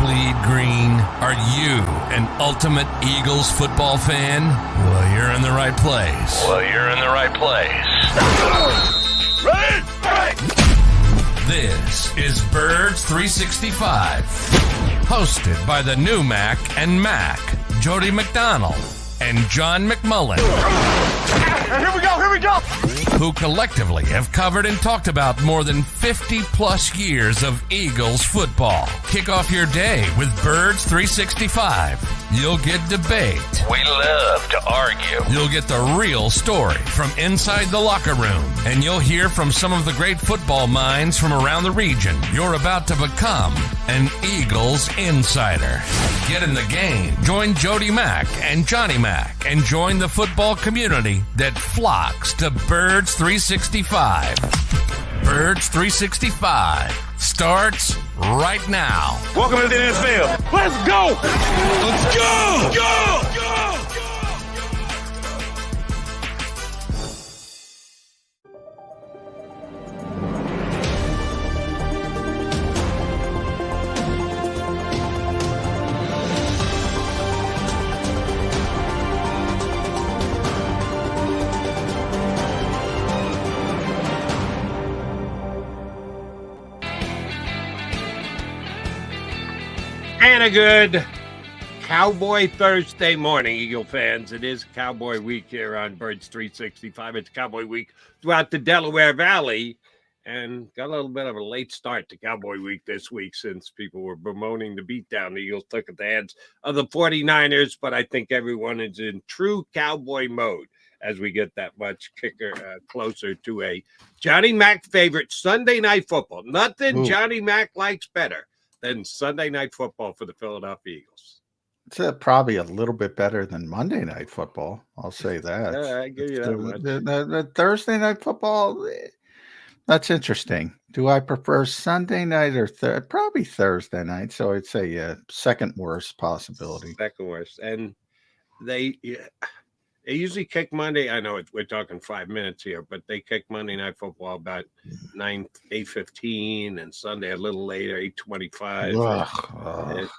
bleed green? Are you an ultimate Eagles football fan? Well, you're in the right place. Ready? Right. This is Birds 365, hosted by the new Mac and Mac, Jody McDonald and John McMullen. Here we go. Who collectively have covered and talked about more than 50 plus years of Eagles football. Kick off your day with Birds 365. You'll get debate. We love to argue. You'll get the real story from inside the locker room. And you'll hear from some of the great football minds from around the region. You're about to become an Eagles insider. Get in the game. Join Jody Mack and Johnny Mack and join the football community that flocks to Birds 365. Birds 365 starts right now. Welcome to the NFL. Let's go. Go. And a good Cowboy Thursday morning, Eagle fans. It is Cowboy Week here on Birds 365. It's Cowboy Week throughout the Delaware Valley. And got a little bit of a late start to Cowboy Week this week since people were bemoaning the beatdown the Eagles took at the hands of the 49ers. But I think everyone is in true Cowboy mode as we get that much closer to a Johnny Mack favorite Sunday night football. Nothing Johnny Mack likes better than Sunday night football for the Philadelphia Eagles. It's probably a little bit better than Monday night football. I'll say that. I give you that much. The Thursday night football, that's interesting. Do I prefer Sunday night or probably Thursday night? So I'd say second worst possibility. Second worst. And they usually kick Monday. I know we're talking 5 minutes here, but they kick Monday night football about 8:15 and Sunday a little later, 8:25.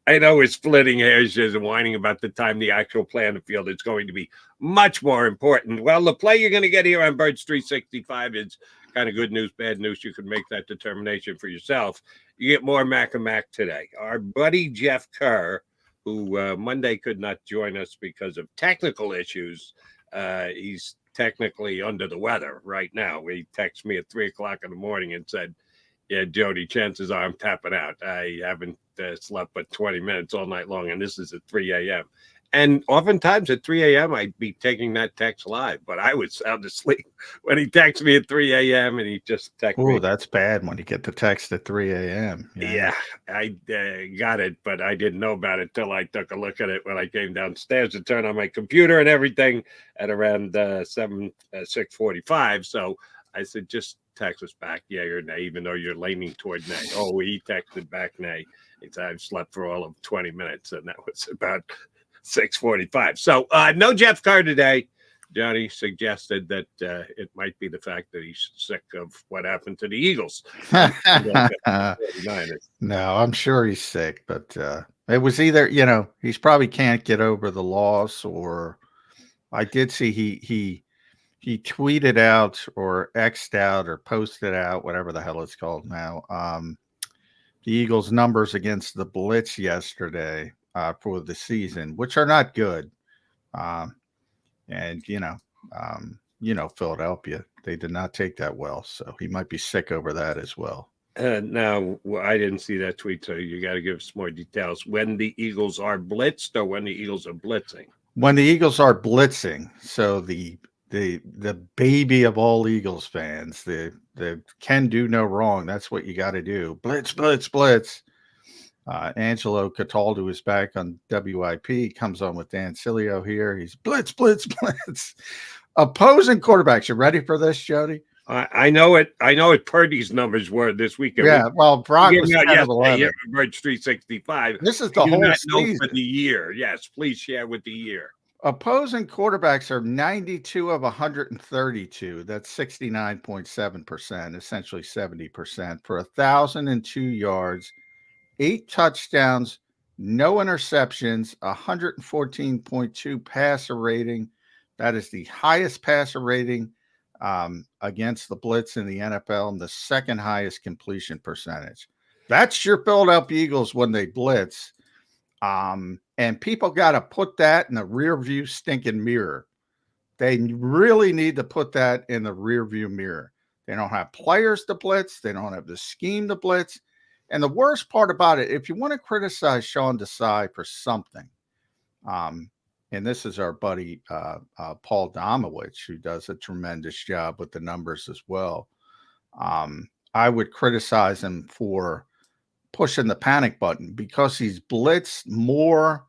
I know we're splitting hairs and whining about the time the actual play on the field is going to be much more important. Well, the play you're going to get here on Birds 365 is kind of good news, bad news. You can make that determination for yourself. You get more Mac and Mac today. Our buddy Jeff Kerr, who Monday could not join us because of technical issues. He's technically under the weather right now. He texted me at 3 o'clock in the morning and said, yeah, Jody, chances are I'm tapping out. I haven't slept but 20 minutes all night long, and this is at 3 a.m. And oftentimes at 3 a.m., I'd be taking that text live, but I was sound asleep when he texted me at 3 a.m. and he just texted me. Oh, that's bad when you get the text at 3 a.m. Yeah, I got it, but I didn't know about it till I took a look at it when I came downstairs to turn on my computer and everything at around 6:45. So I said, just text us back, yeah or nay, even though you're leaning toward nay. Oh, he texted back nay. He said, I've slept for all of 20 minutes, and that was about 6:45. So no Jeff Carr today. Johnny suggested that it might be the fact that he's sick of what happened to the Eagles. No, I'm sure he's sick, but it was either, he's probably can't get over the loss, or I did see he tweeted out or X'd out or posted out, whatever the hell it's called now, the Eagles' numbers against the Blitz yesterday for the season, which are not good. And, Philadelphia, they did not take that well. So he might be sick over that as well. Now, I didn't see that tweet, so you got to give us more details. When the Eagles are blitzed or when the Eagles are blitzing? When the Eagles are blitzing. So the baby of all Eagles fans, the can do no wrong. That's what you got to do. Blitz, blitz, blitz. Angelo Cataldo is back on WIP. Comes on with Dan Cilio here. He's blitz, blitz, blitz. Opposing quarterbacks. You ready for this, Jody? I know it. I know what Purdy's numbers were this weekend. Yeah, well, Brock was yesterday here at Birds 365. This is the whole season for the year. Yes, please share with the year. Opposing quarterbacks are 92 of 132. That's 69.7%, essentially 70% for 1,002 yards 8 touchdowns, no interceptions, 114.2 passer rating. That is the highest passer rating against the blitz in the NFL and the second highest completion percentage. That's your Philadelphia Eagles when they blitz. And people got to put that in the rear view stinking mirror. They really need to put that in the rear view mirror. They don't have players to blitz. They don't have the scheme to blitz. And the worst part about it, if you want to criticize Sean Desai for something, and this is our buddy Paul Domowitch, who does a tremendous job with the numbers as well. I would criticize him for pushing the panic button because he's blitzed more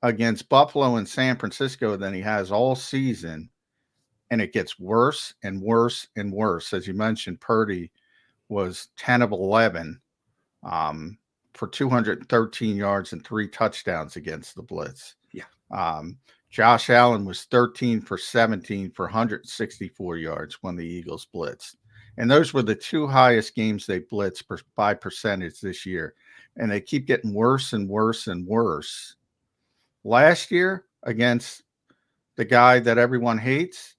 against Buffalo and San Francisco than he has all season. And it gets worse and worse and worse. As you mentioned, Purdy was 10 of 11 for 213 yards and 3 touchdowns against the blitz. Yeah. Josh Allen was 13 for 17 for 164 yards when the Eagles blitzed. And those were the 2 highest games they blitzed by percentage this year. And they keep getting worse and worse and worse. Last year, against the guy that everyone hates,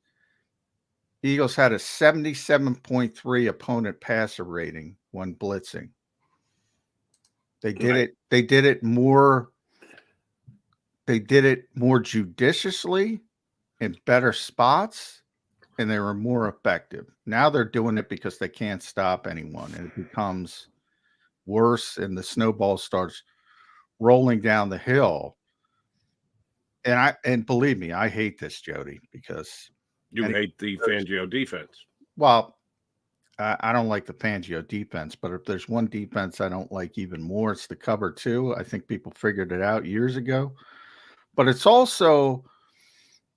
the Eagles had a 77.3 opponent passer rating when blitzing. They did it more judiciously in better spots, and they were more effective. Now they're doing it because they can't stop anyone, and it becomes worse, and the snowball starts rolling down the hill. And believe me, I hate this, Jody, because you hate the Fangio defense. Well, I don't like the Fangio defense, but if there's one defense I don't like even more, it's the cover 2. I think people figured it out years ago. But it's also,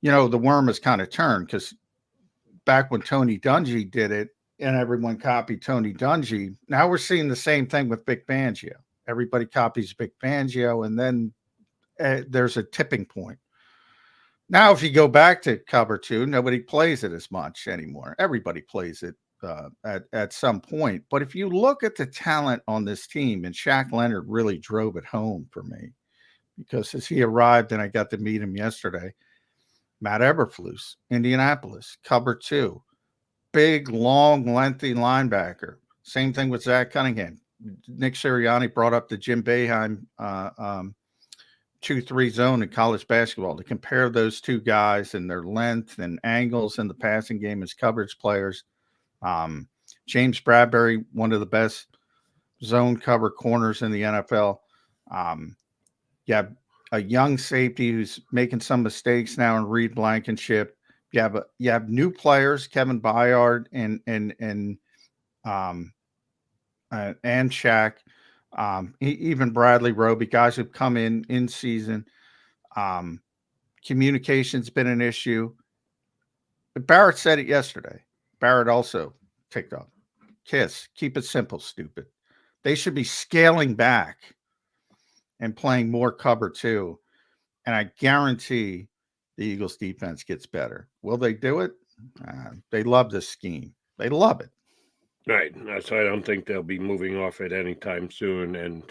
the worm has kind of turned, because back when Tony Dungy did it and everyone copied Tony Dungy, now we're seeing the same thing with Vic Fangio. Everybody copies Vic Fangio, and then there's a tipping point. Now, if you go back to cover 2, nobody plays it as much anymore. Everybody plays it at some point. But if you look at the talent on this team, and Shaq Leonard really drove it home for me, because as he arrived and I got to meet him yesterday, Matt Eberflus, Indianapolis, cover 2, big, long, lengthy linebacker. Same thing with Zach Cunningham. Nick Sirianni brought up the Jim Boeheim 2-3 zone in college basketball to compare those 2 guys and their length and angles in the passing game as coverage players. James Bradbury, one of the best zone cover corners in the NFL. You have a young safety who's making some mistakes now in Reed Blankenship. You have new players, Kevin Byard and Shaq. Even Bradley Roby, guys who've come in season. Communication's been an issue. Barrett said it yesterday. Barrett also ticked off. Kiss, keep it simple, stupid. They should be scaling back and playing more cover 2. And I guarantee the Eagles defense gets better. Will they do it? They love this scheme. They love it. Right. So I don't think they'll be moving off it anytime soon. And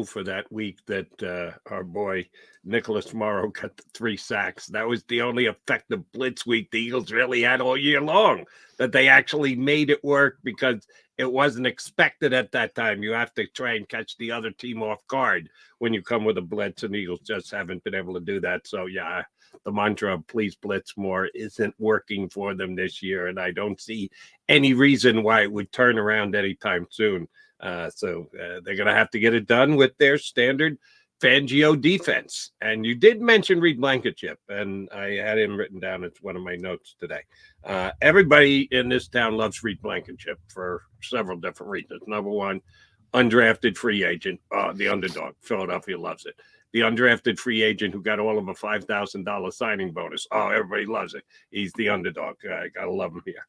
for that week that our boy Nicholas Morrow got the 3 sacks. That was the only effective blitz week the Eagles really had all year long, that they actually made it work because it wasn't expected at that time. You have to try and catch the other team off guard when you come with a blitz, and the Eagles just haven't been able to do that. So, yeah, the mantra of please blitz more isn't working for them this year, and I don't see any reason why it would turn around anytime soon. So they're going to have to get it done with their standard Fangio defense. And you did mention Reed Blankenship, and I had him written down as one of my notes today. Everybody in this town loves Reed Blankenship for several different reasons. Number one, undrafted free agent, the underdog. Philadelphia loves it. The undrafted free agent who got all of a $5,000 signing bonus. Oh, everybody loves it. He's the underdog. I got to love him here.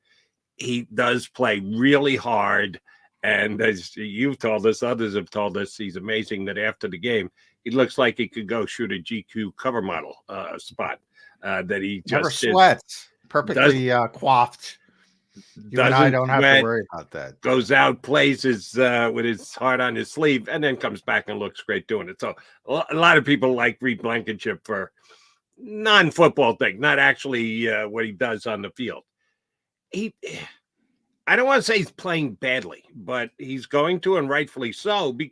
He does play really hard. And as you've told us, others have told us, he's amazing that after the game, he looks like he could go shoot a GQ cover model spot. That he just never sweats, perfectly coiffed. You and I doesn't don't have to sweat, worry about that. goes out, plays with his heart on his sleeve, and then comes back and looks great doing it. So a lot of people like Reed Blankenship for non-football thing, not actually what he does on the field. I don't want to say he's playing badly, but he's going to, and rightfully so, be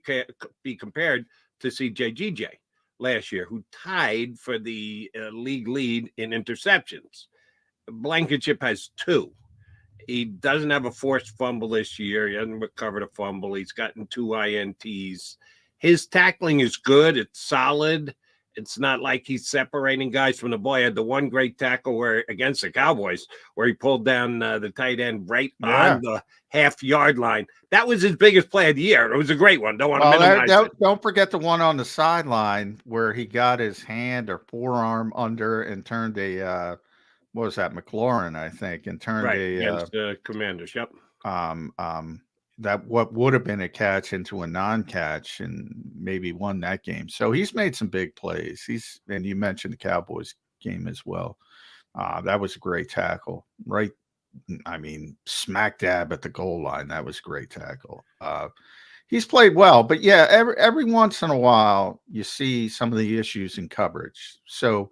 compared to CJGJ last year, who tied for the league lead in interceptions. Blankenship has 2. He doesn't have a forced fumble this year. He hasn't recovered a fumble. He's gotten 2 INTs. His tackling is good. It's solid. It's not like he's separating guys from the ball. He had the one great tackle against the Cowboys where he pulled down the tight end right on the half-yard line. That was his biggest play of the year. It was a great one. Don't want to minimize it. Don't forget the one on the sideline where he got his hand or forearm under and turned a what was that, McLaurin, I think, and turned against the Commanders. Yep. That what would have been a catch into a non-catch and maybe won that game. So he's made some big plays. And you mentioned the Cowboys game as well. That was a great tackle, right? I mean, smack dab at the goal line. That was a great tackle. He's played well, but yeah, every once in a while you see some of the issues in coverage. So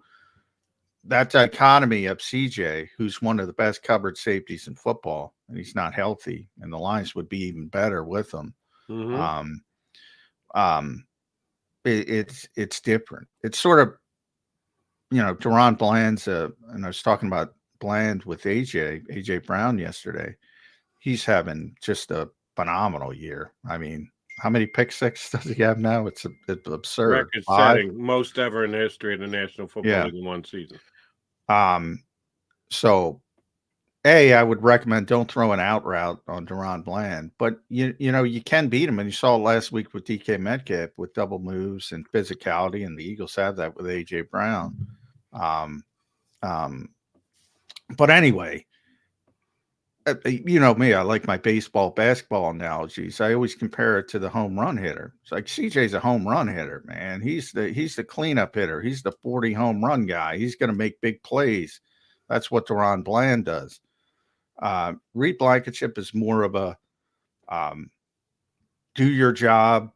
that dichotomy of CJ, who's one of the best covered safeties in football, and he's not healthy, and the Lions would be even better with him. Mm-hmm. It's different. It's sort of, Deron Bland's and I was talking about Bland with AJ Brown yesterday. He's having just a phenomenal year. I mean, how many pick six does he have now? It's absurd. Record-setting, most ever in the history of the National Football League in one season. So I would recommend don't throw an out route on Deron Bland, but you can beat him, and you saw it last week with DK Metcalf with double moves and physicality, and the Eagles have that with AJ Brown. But anyway, you know me, I like my basketball analogies. I always compare it to the home run hitter. It's like CJ's a home run hitter, man. He's the cleanup hitter. He's the 40 home run guy. He's going to make big plays. That's what Deron Bland does. Reed Blankenship is more of a do your job,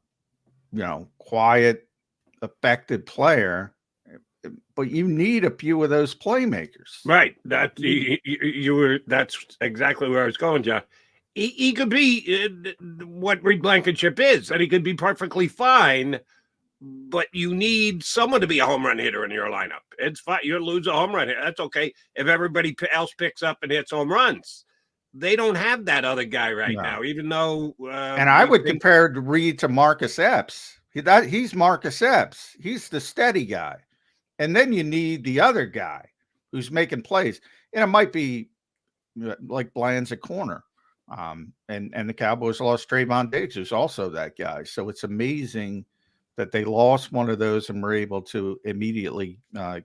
quiet, effective player. But you need a few of those playmakers, right? That you were. That's exactly where I was going, John. He could be what Reed Blankenship is, and he could be perfectly fine. But you need someone to be a home run hitter in your lineup. It's fine. You lose a home run hitter. That's okay. If everybody else picks up and hits home runs, they don't have that other guy now. Even though, and I would compare Reed to Marcus Epps. He's Marcus Epps. He's the steady guy. And then you need the other guy who's making plays. And it might be like Bland's a corner. And the Cowboys lost Trayvon Diggs, who's also that guy. So it's amazing that they lost one of those and were able to immediately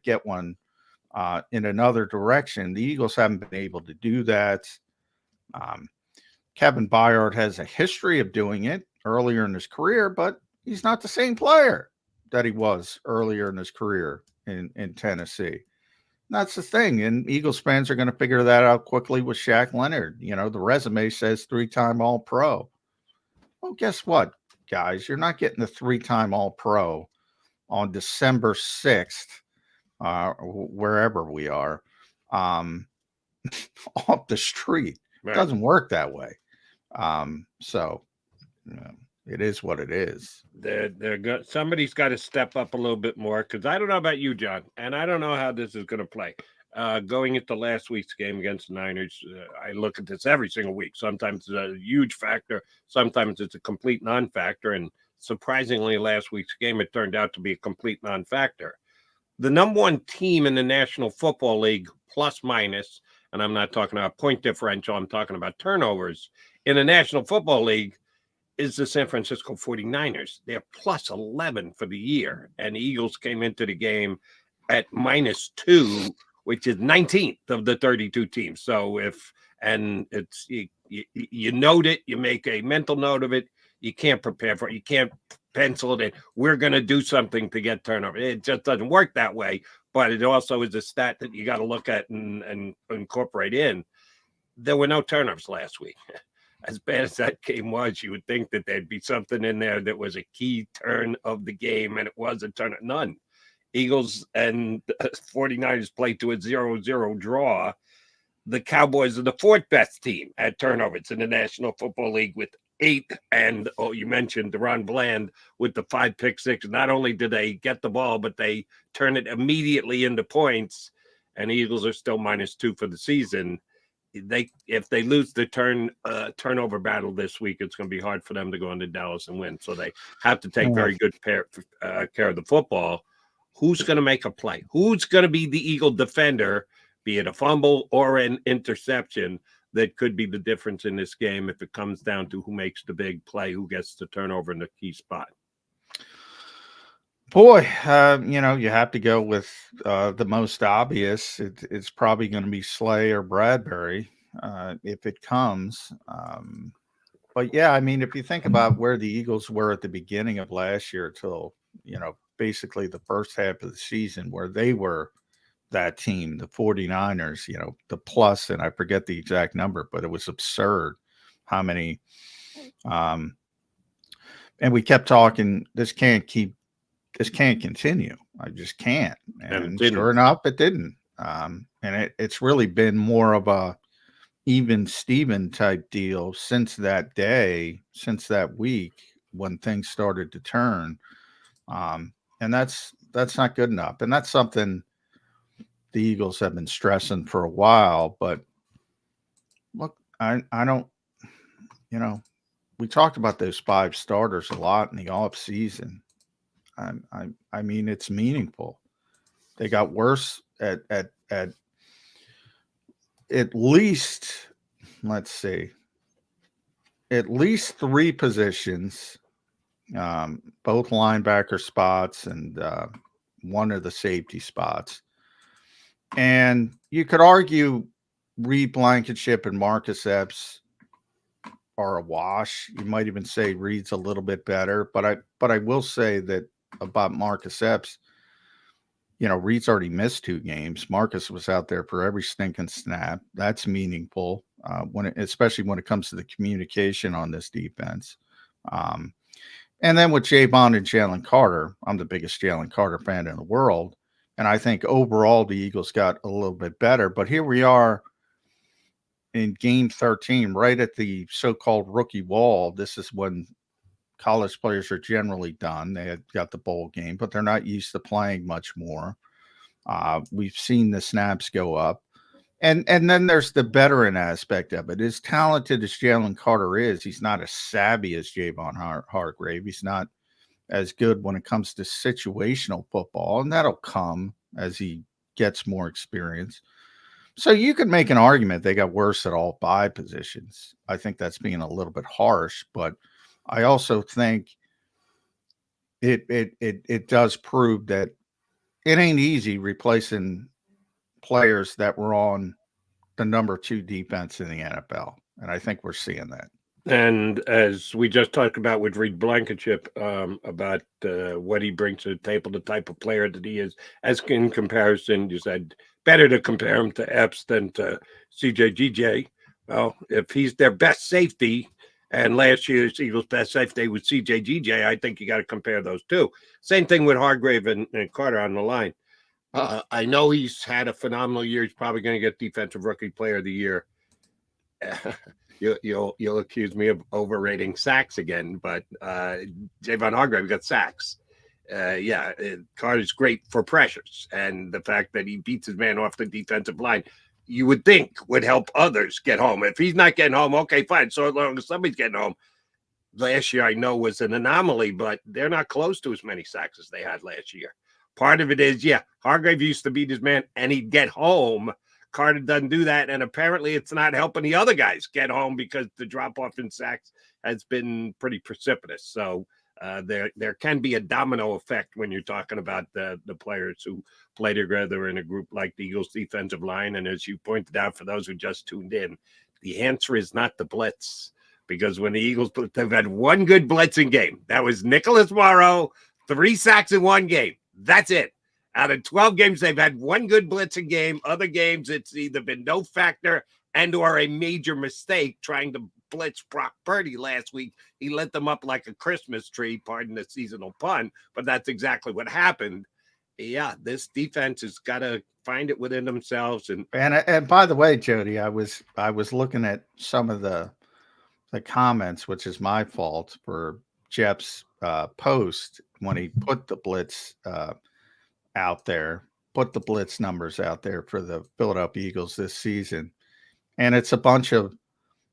get one in another direction. The Eagles haven't been able to do that. Kevin Byard has a history of doing it earlier in his career, but he's not the same player that he was earlier in his career in Tennessee. And that's the thing. And Eagles fans are going to figure that out quickly with Shaq Leonard. The resume says 3-time All-Pro. Well, guess what, guys? You're not getting the 3-time All-Pro on December 6th, wherever we are, off the street. Right. It doesn't work that way. It is what it is. They're good. Somebody's got to step up a little bit more, because I don't know about you, John, and I don't know how this is going to play. Going into last week's game against the Niners, I look at this every single week. Sometimes it's a huge factor. Sometimes it's a complete non-factor. And surprisingly, last week's game, it turned out to be a complete non-factor. The number one team in the National Football League, plus minus, and I'm not talking about point differential, I'm talking about turnovers, in the National Football League, is the San Francisco 49ers. They're plus 11 for the year. And the Eagles came into the game at -2, which is 19th of the 32 teams. So you note it, you make a mental note of it, you can't prepare for it, you can't pencil it in. We're going to do something to get turnover. It just doesn't work that way. But it also is a stat that you got to look at and incorporate in. there were no turnovers last week. As bad as that game was, you would think that there'd be something in there that was a key turn of the game, and it was a turn. None. Eagles and 49ers played to a 0-0 draw. The Cowboys are the fourth best team at turnovers in the National Football League with 8. And, you mentioned DeRon Bland with the 5 pick six. Not only did they get the ball, but they turn it immediately into points. And the Eagles are still -2 for the season. If they lose the turnover battle this week, it's going to be hard for them to go into Dallas and win. So they have to take very good care of the football. Who's going to make a play? Who's going to be the Eagle defender, be it a fumble or an interception, that could be the difference in this game if it comes down to who makes the big play, who gets the turnover in the key spot? Boy, you have to go with the most obvious. It's probably going to be Slay or Bradbury if it comes. But yeah, I mean, if you think about where the Eagles were at the beginning of last year till, basically the first half of the season, where they were that team, the 49ers, the plus, and I forget the exact number, but it was absurd how many. And we kept talking, this can't continue. I just can't. And sure enough, it didn't. And it's really been more of a even Steven type deal since that day, since that week when things started to turn. And that's not good enough. And that's something the Eagles have been stressing for a while. But look, I don't, we talked about those 5 starters a lot in the off season. I mean, it's meaningful. They got worse at least, let's see, at least 3 positions, both linebacker spots and one of the safety spots. And you could argue Reed Blankenship and Marcus Epps are a wash. You might even say Reed's a little bit better, but I will say that about Marcus Epps, Reed's already missed 2 games. Marcus was out there for every stinking snap. That's meaningful, especially when it comes to the communication on this defense. And then with Javon and Jalen Carter, I'm the biggest Jalen Carter fan in the world. And I think overall the Eagles got a little bit better. But here we are in game 13, right at the so-called rookie wall. This is when college players are generally done. They had got the bowl game, but they're not used to playing much more. We've seen the snaps go up. And then there's the veteran aspect of it. As talented as Jalen Carter is, he's not as savvy as Javon Hargrave. He's not as good when it comes to situational football, and that'll come as he gets more experience. So you could make an argument they got worse at all 5 positions. I think that's being a little bit harsh, but I also think it does prove that it ain't easy replacing players that were on the number 2 defense in the NFL. And I think we're seeing that. And as we just talked about with Reed Blankenship, about what he brings to the table, the type of player that he is, as in comparison, you said better to compare him to Epps than to CJGJ. Well, if he's their best safety, and last year's Eagles' best safety was CJGJ, I think you got to compare those 2. Same thing with Hargrave and Carter on the line. I know he's had a phenomenal year. He's probably going to get Defensive Rookie Player of the Year. You'll accuse me of overrating sacks again, but Javon Hargrave got sacks. Carter's great for pressures, and the fact that he beats his man off the defensive line, you would think would help others get home. If he's not getting home, okay, fine. So long as somebody's getting home. Last year, I know, was an anomaly, but they're not close to as many sacks as they had last year. Part of it is, Hargrave used to beat his man, and he'd get home. Carter doesn't do that, and apparently it's not helping the other guys get home because the drop-off in sacks has been pretty precipitous. So there can be a domino effect when you're talking about the players who play together in a group like the Eagles defensive line. And as you pointed out, for those who just tuned in, the answer is not the blitz, because when the Eagles, they've had 1 good blitzing game. That was Nicholas Morrow, 3 sacks in 1 game. That's it. Out of 12 games, they've had 1 good blitzing game. Other games, it's either been no factor and or a major mistake trying to blitz Brock Purdy last week. He lit them up like a Christmas tree, pardon the seasonal pun, but that's exactly what happened. Yeah, this defense has got to find it within themselves. And by the way, Jody, I was looking at some of the comments, which is my fault, for Jeff's post when he put the blitz out there, put the blitz numbers out there for the Philadelphia Eagles this season. And it's a bunch of,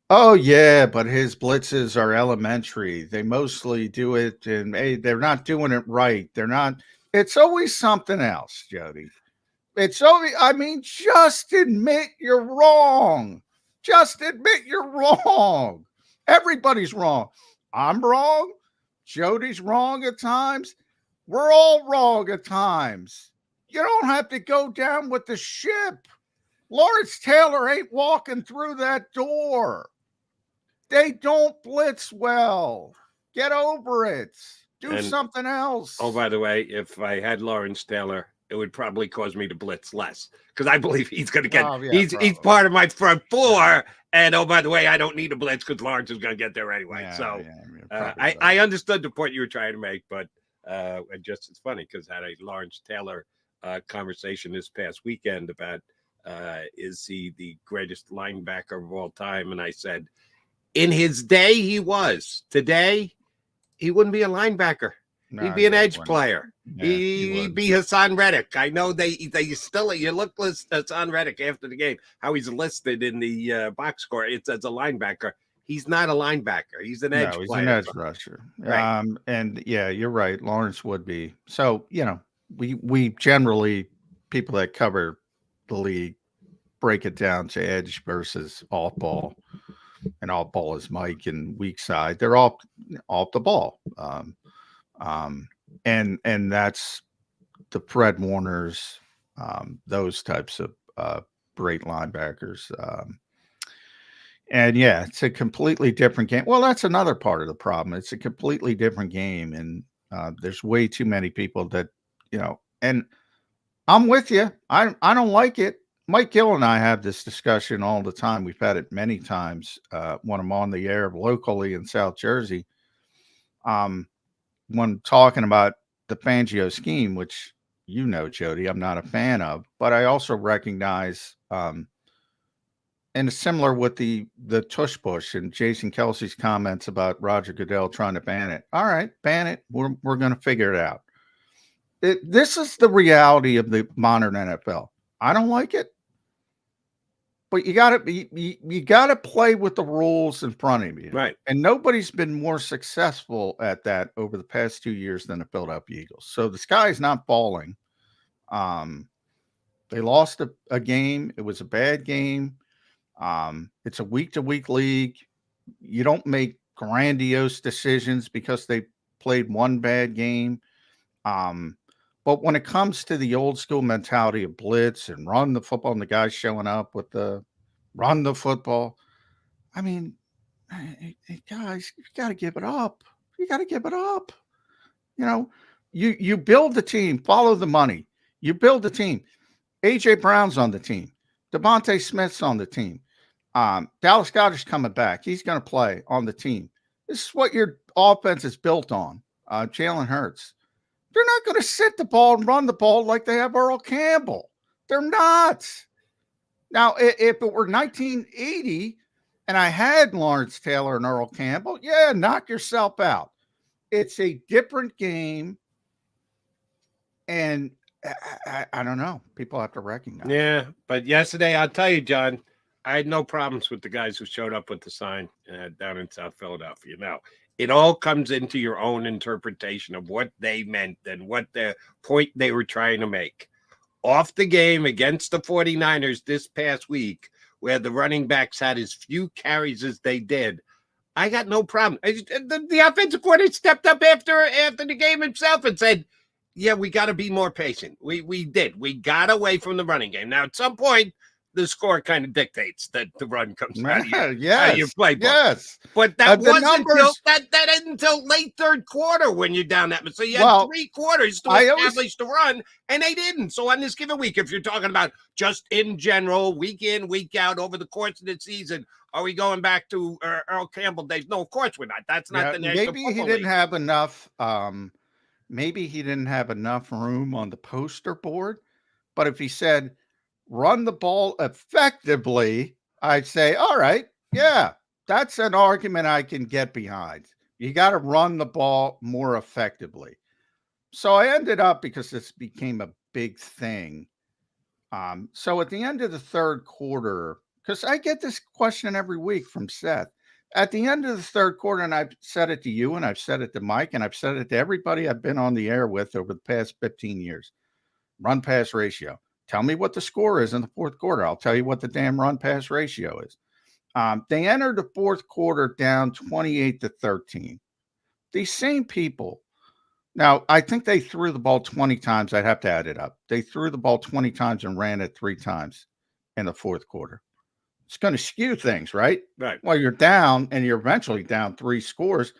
oh yeah, but his blitzes are elementary. They mostly do it, and hey, they're not doing it right. They're not. It's always something else, Jody. It's always, I mean, just admit you're wrong. Just admit you're wrong. Everybody's wrong. I'm wrong. Jody's wrong at times. We're all wrong at times. You don't have to go down with the ship. Lawrence Taylor ain't walking through that door. They don't blitz well. Get over it. Do something else. Oh, by the way, if I had Lawrence Taylor, it would probably cause me to blitz less, because I believe he's going to get. He's part of my front four. And oh, by the way, I don't need a blitz because Lawrence is going to get there anyway. I understood the point you were trying to make, but just it's funny because I had a Lawrence Taylor conversation this past weekend about is he the greatest linebacker of all time? And I said, in his day, he was. Today, he wouldn't be a linebacker. No, he'd be an edge player. Yeah, he'd be Hassan Reddick. I know they still, you look at Hassan Reddick after the game, how he's listed in the box score. It says a linebacker. He's not a linebacker. He's an edge player. He's an edge rusher. Right. And yeah, you're right. Lawrence would be. So, you know, we generally, people that cover the league, break it down to edge versus off ball. And off ball is Mike and weak side. They're all off the ball. And that's the Fred Warners, those types of great linebackers. And yeah, it's a completely different game. Well, that's another part of the problem. It's a completely different game. And there's way too many people that, you know, and I'm with you. I don't like it. Mike Gill and I have this discussion all the time. We've had it many times when I'm on the air locally in South Jersey. When talking about the Fangio scheme, which, you know, Jody, I'm not a fan of, but I also recognize, and it's similar with the tush push and Jason Kelsey's comments about Roger Goodell trying to ban it. All right, ban it. We're going to figure it out. This is the reality of the modern NFL. I don't like it, but you got to play with the rules in front of you, right? And nobody's been more successful at that over the past 2 years than the Philadelphia Eagles. So the sky is not falling. They lost a game. It was a bad game. It's a week-to-week league. You don't make grandiose decisions because they played one bad game. But when it comes to the old school mentality of blitz and run the football and the guys showing up with the run the football, I mean, hey, guys, you got to give it up. You got to give it up. You know, you build the team, follow the money. You build the team. A.J. Brown's on the team. Devontae Smith's on the team. Dallas Goedert's coming back. He's going to play on the team. This is what your offense is built on. Jalen Hurts. They're not going to sit the ball and run the ball like they have Earl Campbell. They're not. Now, if it were 1980 and I had Lawrence Taylor and Earl Campbell, yeah, knock yourself out. It's a different game. And I don't know. People have to recognize. Yeah, but yesterday, I'll tell you, John, I had no problems with the guys who showed up with the sign down in South Philadelphia. Now, it all comes into your own interpretation of what they meant and what the point they were trying to make. Off the game against the 49ers this past week, where the running backs had as few carries as they did, I got no problem. The offensive coordinator stepped up after the game himself and said, yeah, we got to be more patient. We did. We got away from the running game. Now, at some point, the score kind of dictates that the run comes out of your, out Yes, of your playbook. yes. But that The wasn't until numbers- that isn't until late third quarter when you're down that much. So you had Well, 3 quarters to I always- establish the run, and they didn't. So on this given week, if you're talking about just in general, week in, week out, over the course of the season, are we going back to Earl Campbell days? No, of course we're not. That's not the National maybe he Football didn't League. have enough. Maybe he didn't have enough room on the poster board. But if he said, run the ball effectively, I'd say, all right, yeah, that's an argument I can get behind. You got to run the ball more effectively. So I ended up, because this became a big thing. So at the end of the third quarter, because I get this question every week from Seth, at the end of the third quarter, and I've said it to you, and I've said it to Mike, and I've said it to everybody I've been on the air with over the past 15 years, run pass ratio. Tell me what the score is in the fourth quarter. I'll tell you what the damn run pass ratio is. They entered the fourth quarter down 28-13. These same people. Now, I think they threw the ball 20 times. I'd have to add it up. They threw the ball 20 times and ran it 3 times in the fourth quarter. It's going to skew things, right? Right. Well, you're down, and you're eventually down 3 scores.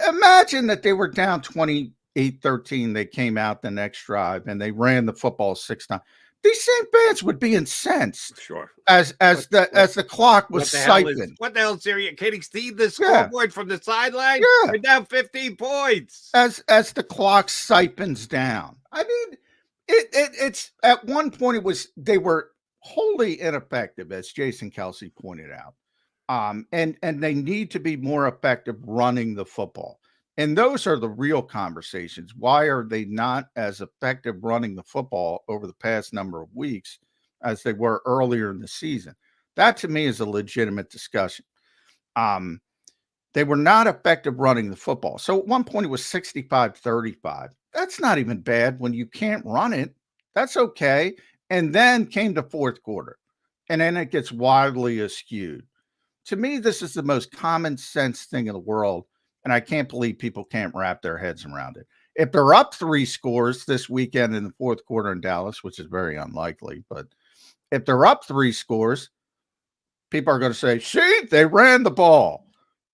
Imagine that they were down 28-13. They came out the next drive, and they ran the football 6 times. These same fans would be incensed. Sure. As the clock was siphoned. What the hell is there? Can he see the scoreboard from the sideline? Yeah. We're down 15 points. As the clock siphons down. I mean, it's at one point they were wholly ineffective, as Jason Kelsey pointed out. And they need to be more effective running the football. And those are the real conversations. Why are they not as effective running the football over the past number of weeks as they were earlier in the season? That, to me, is a legitimate discussion. They were not effective running the football. So at one point it was 65-35. That's not even bad when you can't run it. That's okay. And then came the fourth quarter, and then it gets wildly askewed. To me, this is the most common sense thing in the world, and I can't believe people can't wrap their heads around it. If they're up 3 scores this weekend in the fourth quarter in Dallas, which is very unlikely, but if they're up 3 scores, people are going to say, see, they ran the ball,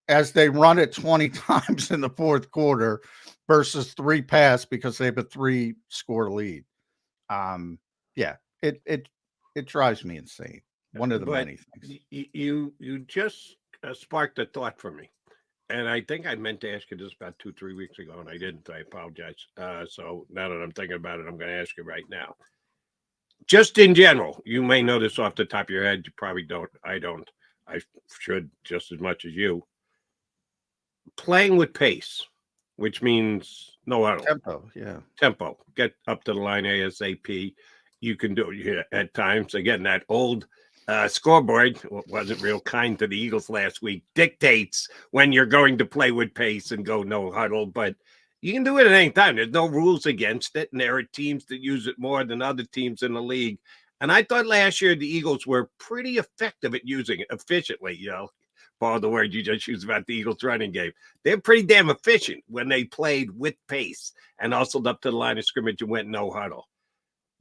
as they run it 20 times in the fourth quarter versus 3 pass because they have a 3-score lead. Yeah, it drives me insane. One of the many things. You just sparked a thought for me. And I think I meant to ask you this about 2-3 weeks ago, and I didn't. I apologize. So now that I'm thinking about it, I'm going to ask you right now. Just in general, you may know this off the top of your head. You probably don't. I don't. I should just as much as you. Playing with pace, which means no huddle. Tempo, yeah. Tempo. Get up to the line ASAP. You can do it at times. Again, that old scoreboard wasn't real kind to the Eagles last week. Dictates when you're going to play with pace and go no huddle, but you can do it at any time. There's no rules against it, and there are teams that use it more than other teams in the league. And I thought last year the Eagles were pretty effective at using it efficiently. You know, borrow the word you just used about the Eagles running game. They're pretty damn efficient when they played with pace and hustled up to the line of scrimmage and went no huddle.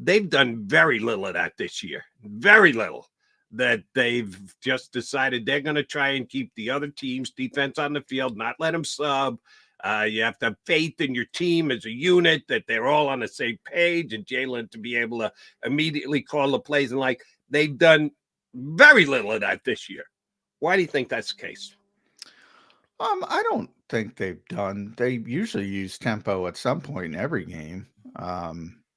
They've done very little of that this year. Very little. That they've just decided they're going to try and keep the other team's defense on the field, not let them sub. You have to have faith in your team as a unit, that they're all on the same page, and Jalen to be able to immediately call the plays. And like, they've done very little of that this year. Why do you think that's the case? I don't think they've done. They usually use tempo at some point in every game.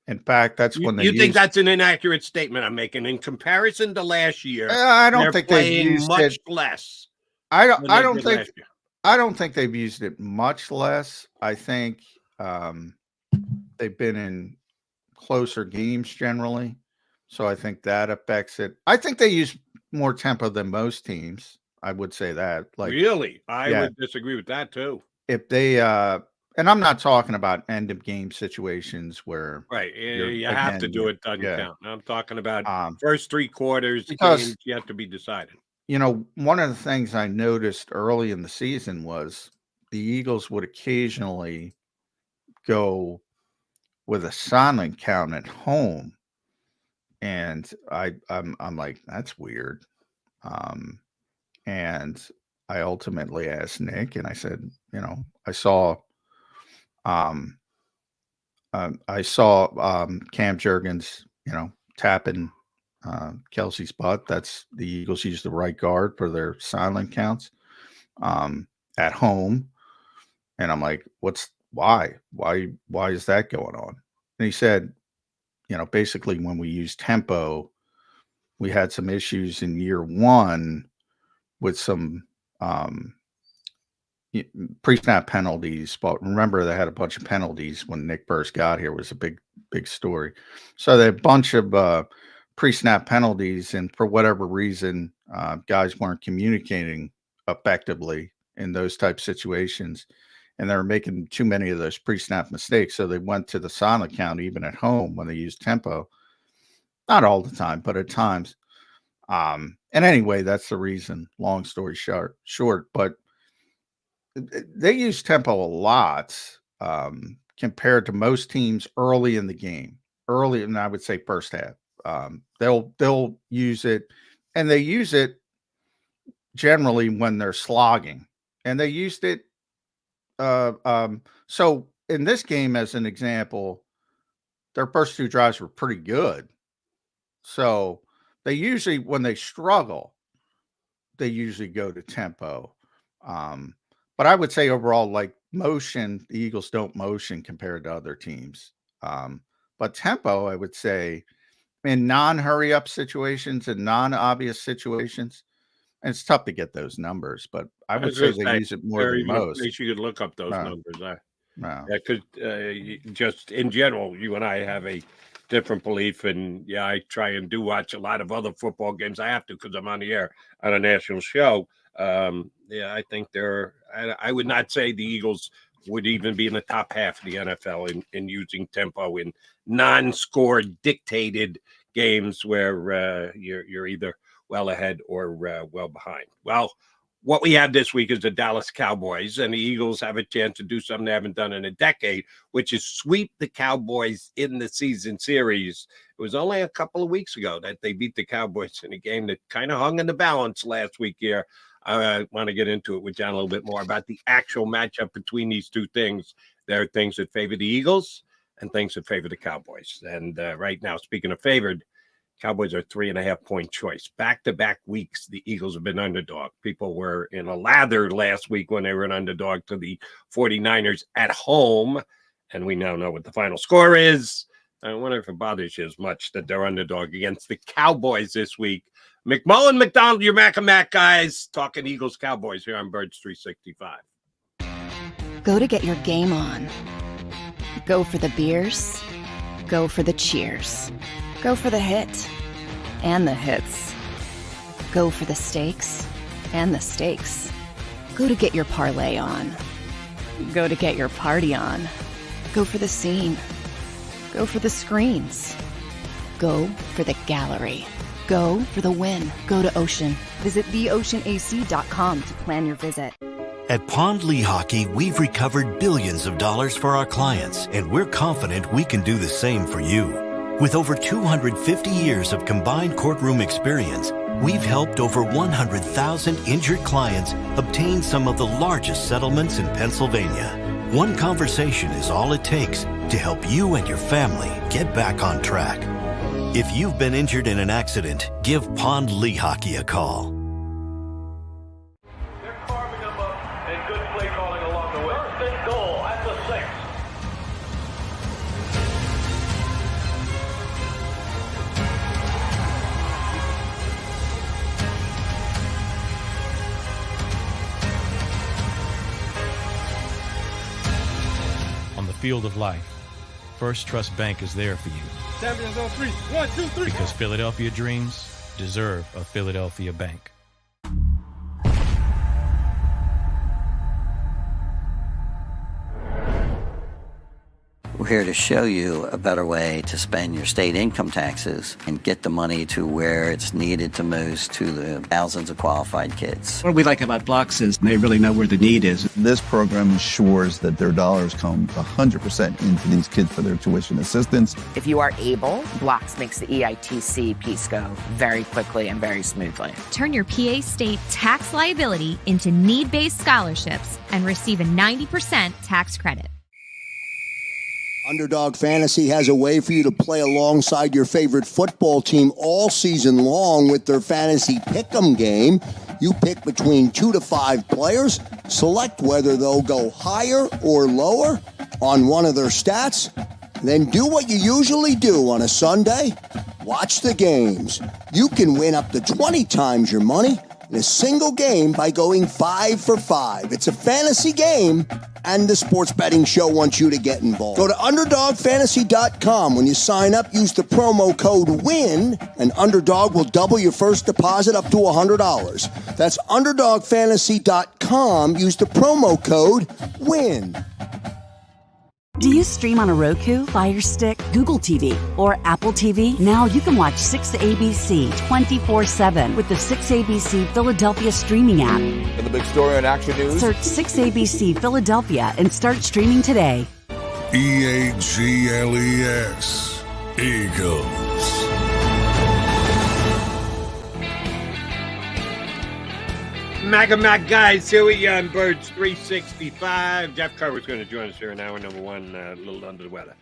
In fact, that's when you think that's an inaccurate statement I'm making in comparison to last year. I don't think they've used much it less. I don't think they've used it much less. I think they've been in closer games generally, so I think that affects it. I think they use more tempo than most teams. I would say that. Like, really, I would disagree with that too. If they and I'm not talking about end of game situations where you have to do it, doesn't count. I'm talking about first 3 quarters, because games yet to be decided. You know, one of the things I noticed early in the season was the Eagles would occasionally go with a silent count at home And I'm like, that's weird. And I ultimately asked Nick, and I said, I saw Cam Jurgens, tapping Kelsey's butt. That's the Eagles use the right guard for their silent counts at home. And I'm like, why is that going on? And he said, basically when we use tempo, we had some issues in year one with some pre-snap penalties. But remember, they had a bunch of penalties when Nick first got here. It was a big story. So they had a bunch of pre-snap penalties, and for whatever reason, guys weren't communicating effectively in those type situations, and they were making too many of those pre-snap mistakes. So they went to the silent count even at home when they used tempo. Not all the time, but at times. And anyway, that's the reason. Long story short, but they use tempo a lot compared to most teams early in the game. Early, and I would say first half. They'll use it, and they use it generally when they're slogging, and they used it. So in this game, as an example, their first two drives were pretty good. So they usually, when they struggle, they usually go to tempo. But I would say overall, like motion, the Eagles don't motion compared to other teams. But tempo, I would say, in non-hurry up situations and non-obvious situations, and it's tough to get those numbers, but I would say they use it more than most. You should look up those numbers. No. Yeah, because just in general, you and I have a different belief, and I try and watch a lot of other football games. I have to because I'm on the air on a national show. I think I would not say the Eagles would even be in the top half of the NFL in using tempo in non-score dictated games where you're either well ahead or well behind. Well, what we have this week is the Dallas Cowboys, and the Eagles have a chance to do something they haven't done in a decade, which is sweep the Cowboys in the season series. It was only a couple of weeks ago that they beat the Cowboys in a game that kind of hung in the balance last week here. I want to get into it with John a little bit more about the actual matchup between these two things. There are things that favor the Eagles and things that favor the Cowboys. And right now, speaking of favored, Cowboys are 3.5-point choice. Back-to-back weeks, the Eagles have been underdog. People were in a lather last week when they were an underdog to the 49ers at home, and we now know what the final score is. I wonder if it bothers you as much that they're underdog against the Cowboys this week. McMullen, McDonald, your Mac and Mac guys, talking Eagles-Cowboys here on Birds 365. Go to get your game on. Go for the beers. Go for the cheers. Go for the hit and the hits. Go for the stakes and the stakes. Go to get your parlay on. Go to get your party on. Go for the scene. Go for the screens. Go for the gallery. Go for the win. Go to Ocean. Visit theoceanac.com to plan your visit. At Pond Lehocky, we've recovered billions of dollars for our clients, and we're confident we can do the same for you. With over 250 years of combined courtroom experience, we've helped over 100,000 injured clients obtain some of the largest settlements in Pennsylvania. One conversation is all it takes to help you and your family get back on track. If you've been injured in an accident, give Pond Lehocky a call. They're carving them up and good play calling along the way. First and goal at the 6. On the field of life, First Trust Bank is there for you. Champions on 3. 1, 2, 3. Because Philadelphia dreams deserve a Philadelphia bank. We're here to show you a better way to spend your state income taxes and get the money to where it's needed to most to the thousands of qualified kids. What we like about Blocks is they really know where the need is. This program ensures that their dollars come 100% into these kids for their tuition assistance. If you are able, Blocks makes the EITC piece go very quickly and very smoothly. Turn your PA State tax liability into need-based scholarships and receive a 90% tax credit. Underdog Fantasy has a way for you to play alongside your favorite football team all season long with their Fantasy Pick'em game. You pick between 2 to 5 players, select whether they'll go higher or lower on one of their stats, then do what you usually do on a Sunday, watch the games. You can win up to 20 times your money in a single game by going 5 for 5. It's a fantasy game, and the Sports Betting Show wants you to get involved. Go to UnderdogFantasy.com. When you sign up, use the promo code WIN, and Underdog will double your first deposit up to $100. That's UnderdogFantasy.com. Use the promo code WIN. Do you stream on a Roku, Fire Stick, Google TV, or Apple TV? Now you can watch 6ABC 24/7 with the 6ABC Philadelphia streaming app. And the big story on Action News? Search 6ABC Philadelphia and start streaming today. EAGLES, Eagles. Mac guys, here we are on Birds 365. Jeff Carver's going to join us here in hour number one, a little under the weather.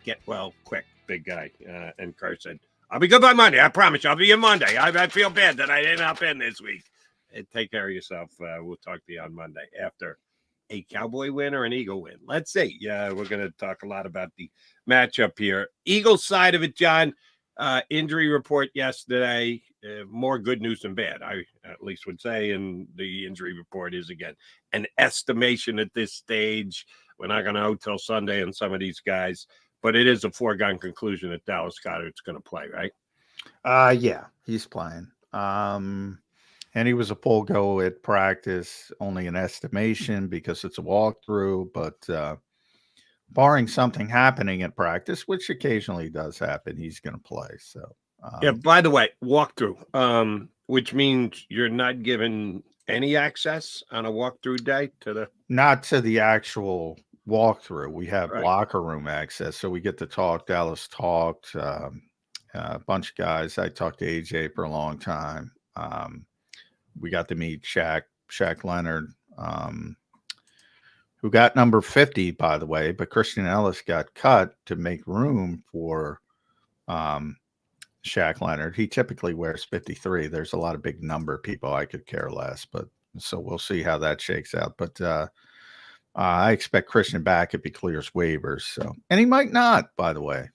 Get well quick, big guy. And Kurt said, I'll be good by Monday. I promise you, I'll be in Monday. I feel bad that I didn't hop in this week. Take care of yourself. We'll talk to you on Monday after a Cowboy win or an Eagle win. Let's see. We're going to talk a lot about the matchup here. Eagles side of it, John. Injury report yesterday. More good news than bad, I at least would say. And the injury report is, again, an estimation at this stage. We're not going to know till Sunday on some of these guys, but it is a foregone conclusion that Dallas Goedert's going to play, right? Yeah, he's playing. And he was a full go at practice, only an estimation because it's a walkthrough, but barring something happening at practice, which occasionally does happen, he's going to play. So, yeah, by the way, walkthrough, which means you're not given any access on a walkthrough day to the. Not to the actual walkthrough. We have Right. locker room access, so we get to talk. Dallas talked, a bunch of guys. I talked to AJ for a long time. We got to meet Shaq Leonard, who got number 50, by the way, but Christian Ellis got cut to make room for Shaq Leonard. He typically wears 53. There's a lot of big number people. I could care less, but so we'll see how that shakes out. But I expect Christian back if he clears waivers. So, and he might not, by the way,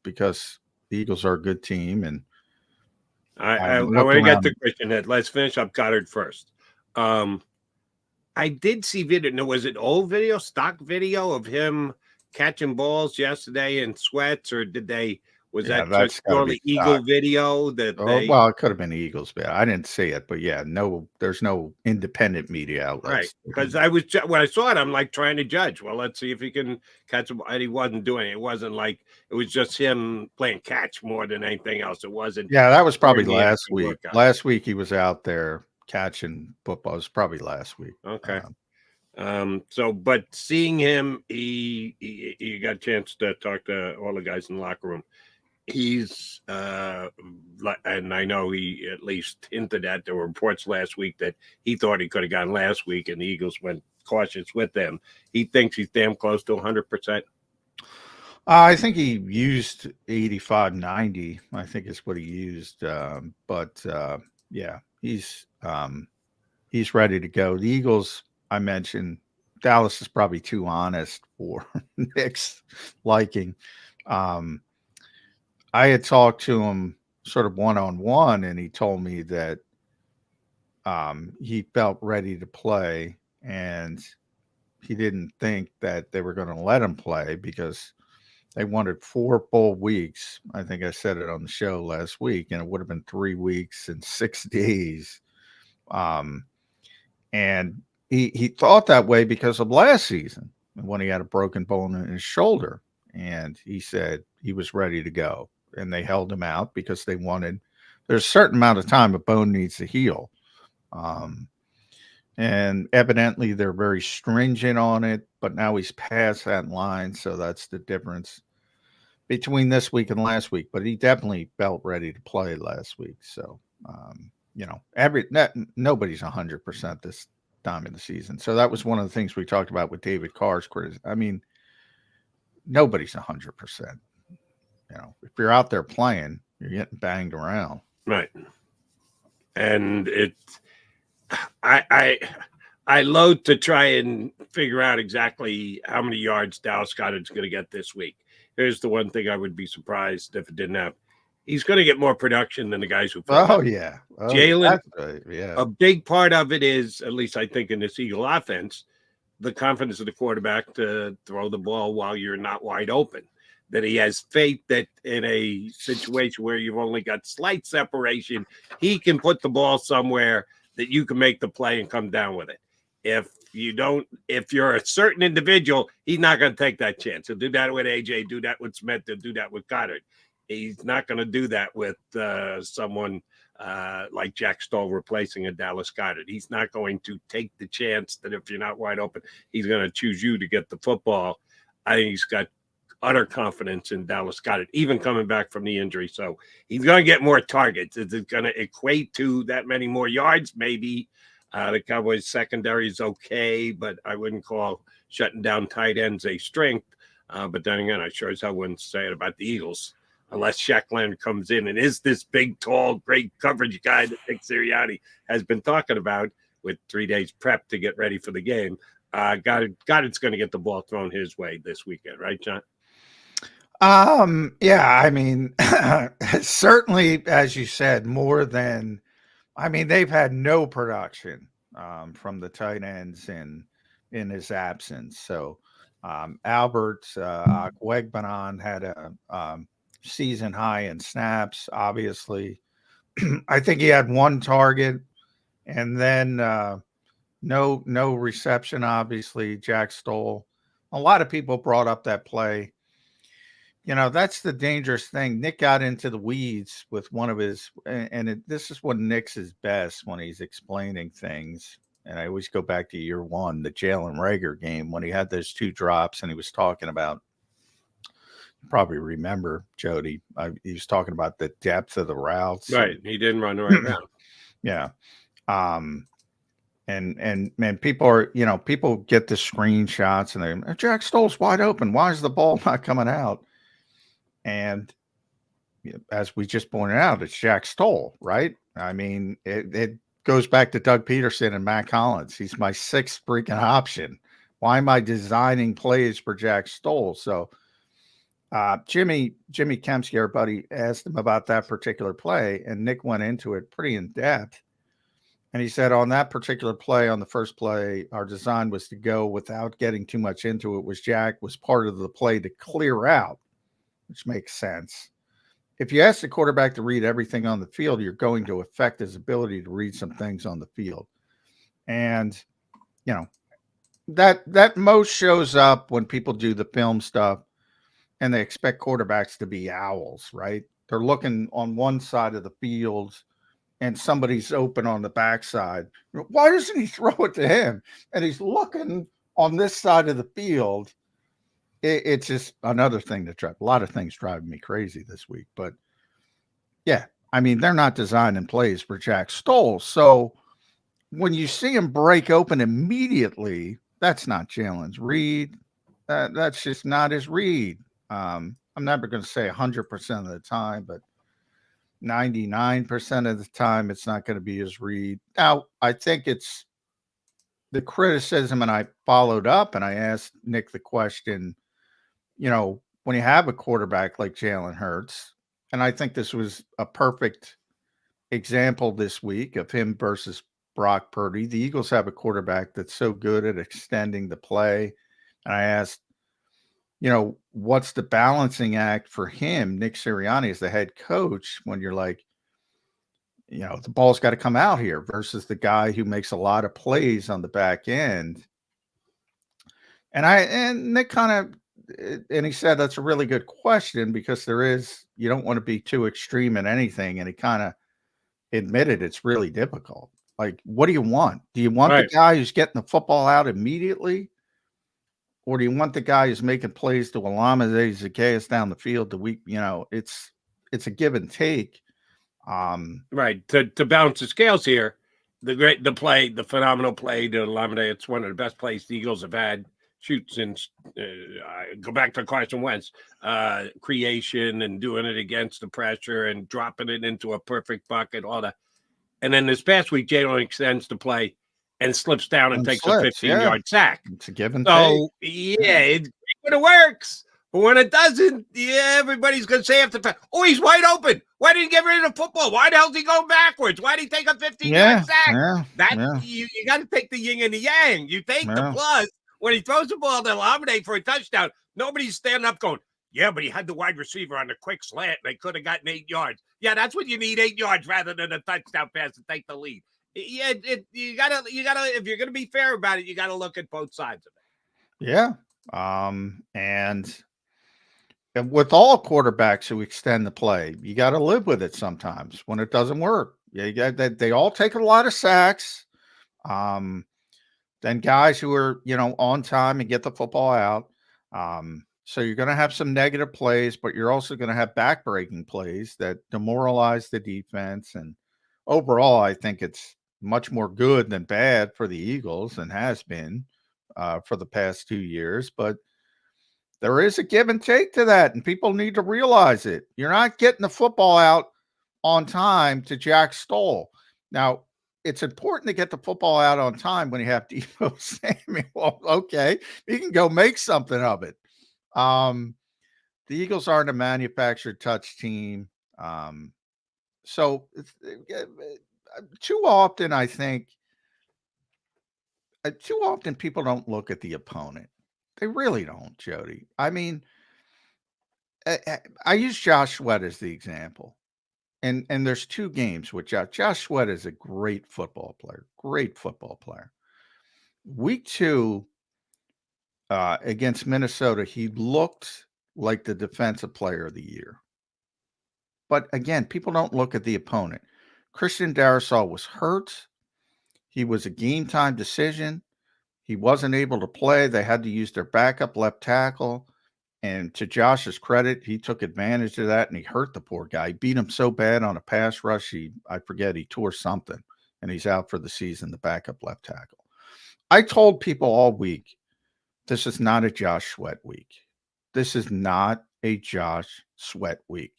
because the Eagles are a good team. And I want to get to Christian. Let's finish up Goedert first. I did see video. No, was it old video, stock video of him catching balls yesterday in sweats, or did they? Was that just purely Eagle video? Well, it could have been Eagles, but I didn't see it. But yeah, no, there's no independent media outlets. Right, because I was when I saw it, I'm like trying to judge. Well, let's see if he can catch him. And he wasn't doing it. It wasn't like it was just him playing catch more than anything else. It wasn't. Yeah, that was probably last week. Last week he was out there catching football. It was probably last week. Okay. So, but seeing him, he got a chance to talk to all the guys in the locker room. He's, and I know he at least hinted at, there were reports last week that he thought he could have gone last week, and the Eagles went cautious with them. He thinks he's damn close to 100%. I think he used 85, 90, I think is what he used. But yeah, he's ready to go. The Eagles, I mentioned, Dallas is probably too honest for Nick's liking. I had talked to him sort of one-on-one, and he told me that he felt ready to play, and he didn't think that they were going to let him play because they wanted 4 full weeks. I think I said it on the show last week, and it would have been 3 weeks and 6 days. And he thought that way because of last season when he had a broken bone in his shoulder. and he said he was ready to go. And they held him out because they wanted. There's a certain amount of time a bone needs to heal. And evidently they're very stringent on it, but now he's past that line. So that's the difference between this week and last week. But he definitely felt ready to play last week. So, nobody's 100% this time of the season. So that was one of the things we talked about with David Carr's criticism. I mean, nobody's 100%. If you're out there playing, you're getting banged around. Right. And I loathe to try and figure out exactly how many yards Dallas Goedert's going to get this week. Here's the one thing I would be surprised if it didn't happen. He's going to get more production than the guys who play. Oh, yeah. Jalen, right. Yeah. A big part of it is, at least I think in this Eagle offense, the confidence of the quarterback to throw the ball while you're not wide open. That he has faith that in a situation where you've only got slight separation, he can put the ball somewhere that you can make the play and come down with it. If you're a certain individual, he's not going to take that chance. He'll do that with AJ, do that with Smith, he'll do that with Goedert. He's not going to do that with someone like Jack Stoll replacing a Dallas Goedert. He's not going to take the chance that if you're not wide open, he's going to choose you to get the football. I think he's got utter confidence in Dallas Goedert, even coming back from the injury. So he's going to get more targets. Is it going to equate to that many more yards? Maybe. The Cowboys secondary is okay, but I wouldn't call shutting down tight ends a strength. But then again, I sure as hell wouldn't say it about the Eagles unless Shaq Leonard comes in and is this big, tall, great coverage guy that Nick Sirianni has been talking about with 3 days prep to get ready for the game. Goedert's going to get the ball thrown his way this weekend, right, John? Yeah, I mean, certainly, as you said, more than, I mean, they've had no production from the tight ends in his absence. So Albert Okwegbanon had a season high in snaps, obviously. I think he had one target and then no reception, obviously. Jack Stoll. A lot of people brought up that play. That's the dangerous thing. Nick got into the weeds with one of his, and this is what Nick's is best when he's explaining things. And I always go back to year one, the Jalen Reagor game, when he had those two drops and he was talking about, you probably remember, Jody, he was talking about the depth of the routes. Right. He didn't run the right route. Yeah. And man, people get the screenshots and they, Jack Stoll's wide open. Why is the ball not coming out? And as we just pointed out, it's Jack Stoll, right? I mean, it goes back to Doug Peterson and Matt Collins. He's my sixth freaking option. Why am I designing plays for Jack Stoll? So Jimmy Kempsky, our buddy, asked him about that particular play, and Nick went into it pretty in depth. And he said on that particular play, on the first play, our design was to go without getting too much into it. Jack was part of the play to clear out, which makes sense. If you ask the quarterback to read everything on the field, you're going to affect his ability to read some things on the field. And, that most shows up when people do the film stuff and they expect quarterbacks to be owls, right? They're looking on one side of the field and somebody's open on the backside. Why doesn't he throw it to him? And he's looking on this side of the field. It's just another thing that a lot of things driving me crazy this week. But yeah, I mean, they're not designing plays for Jack Stoll. So when you see him break open immediately, that's not Jalen's read. That's just not his read. I'm never going to say 100% of the time, but 99% of the time, it's not going to be his read. Now, I think it's the criticism, and I followed up and I asked Nick the question, when you have a quarterback like Jalen Hurts, and I think this was a perfect example this week of him versus Brock Purdy. The Eagles have a quarterback that's so good at extending the play. And I asked, what's the balancing act for him, Nick Sirianni, as the head coach, when you're like, the ball's got to come out here versus the guy who makes a lot of plays on the back end. And Nick kind of and he said that's a really good question because you don't want to be too extreme in anything. And he kind of admitted it's really difficult. Like, what do you want? Do you want the guy who's getting the football out immediately? Or do you want the guy who's making plays to Olamide Zaccheaus down the field it's a give and take. Right. To balance the scales here, the phenomenal play to Olamide, it's one of the best plays the Eagles have had. Shoot since go back to Carson Wentz, creation and doing it against the pressure and dropping it into a perfect bucket, all that. And then this past week, Jalen extends the play and slips down and takes a 15-yard sack. It's a give and take. It's when it works. But when it doesn't, everybody's going to say after the fact, oh, he's wide open. Why did he get rid of the football? Why the hell is he going backwards? Why did he take a 15-yard sack? You got to take the yin and the yang. You take the plus. When he throws the ball to Lamb for a touchdown, nobody's standing up going, yeah, but he had the wide receiver on the quick slant. They could have gotten 8 yards. Yeah, that's what you need, 8 yards rather than a touchdown pass to take the lead. Yeah, you gotta. If you're gonna be fair about it, you gotta look at both sides of it. Yeah, and with all quarterbacks who extend the play, you got to live with it sometimes when it doesn't work. Yeah, they all take a lot of sacks. Then guys who are on time and get the football out. So you're going to have some negative plays, but you're also going to have backbreaking plays that demoralize the defense. And overall, I think it's much more good than bad for the Eagles and has been for the past 2 years. But there is a give and take to that, and people need to realize it. You're not getting the football out on time to Jack Stoll. Now, it's important to get the football out on time when you have Deebo Samuel. Okay, you can go make something of it. The Eagles aren't a manufactured touch team. So too often, I think, too often people don't look at the opponent. They really don't, Jody. I mean, I use Josh Sweat as the example. And there's 2 games with Josh Sweat is a great football player. Week 2 against Minnesota, he looked like the defensive player of the year. But again, people don't look at the opponent. Christian Darrisaw was hurt. He was a game time decision. He wasn't able to play. They had to use their backup left tackle. And to Josh's credit, he took advantage of that and he hurt the poor guy. He beat him so bad on a pass rush, he tore something, and he's out for the season, the backup left tackle. I told people all week, this is not a Josh Sweat week. This is not a Josh Sweat week.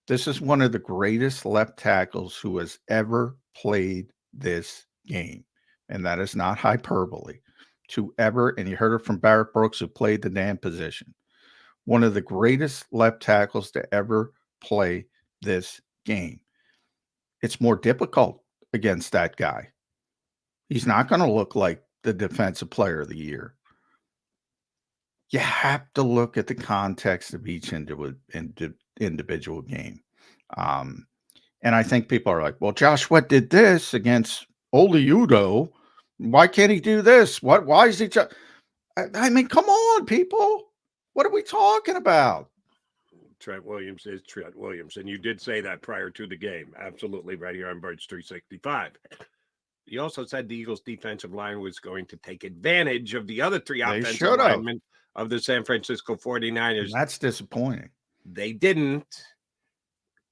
This is one of the greatest left tackles who has ever played this game. And that is not hyperbole. And you heard it from Barrett Brooks, who played the damn position. One of the greatest left tackles to ever play this game. It's more difficult against that guy. He's not going to look like the defensive player of the year. You have to look at the context of each individual game. And I think people are like, well, Josh Sweat did this against Oli Udoh. Why can't he do this? Why is he I mean, come on, people. What are we talking about? Trent Williams is Trent Williams. And you did say that prior to the game. Absolutely, right here on Birds 365. You also said the Eagles' defensive line was going to take advantage of the other 3 offensive linemen of the San Francisco 49ers. And that's disappointing. They didn't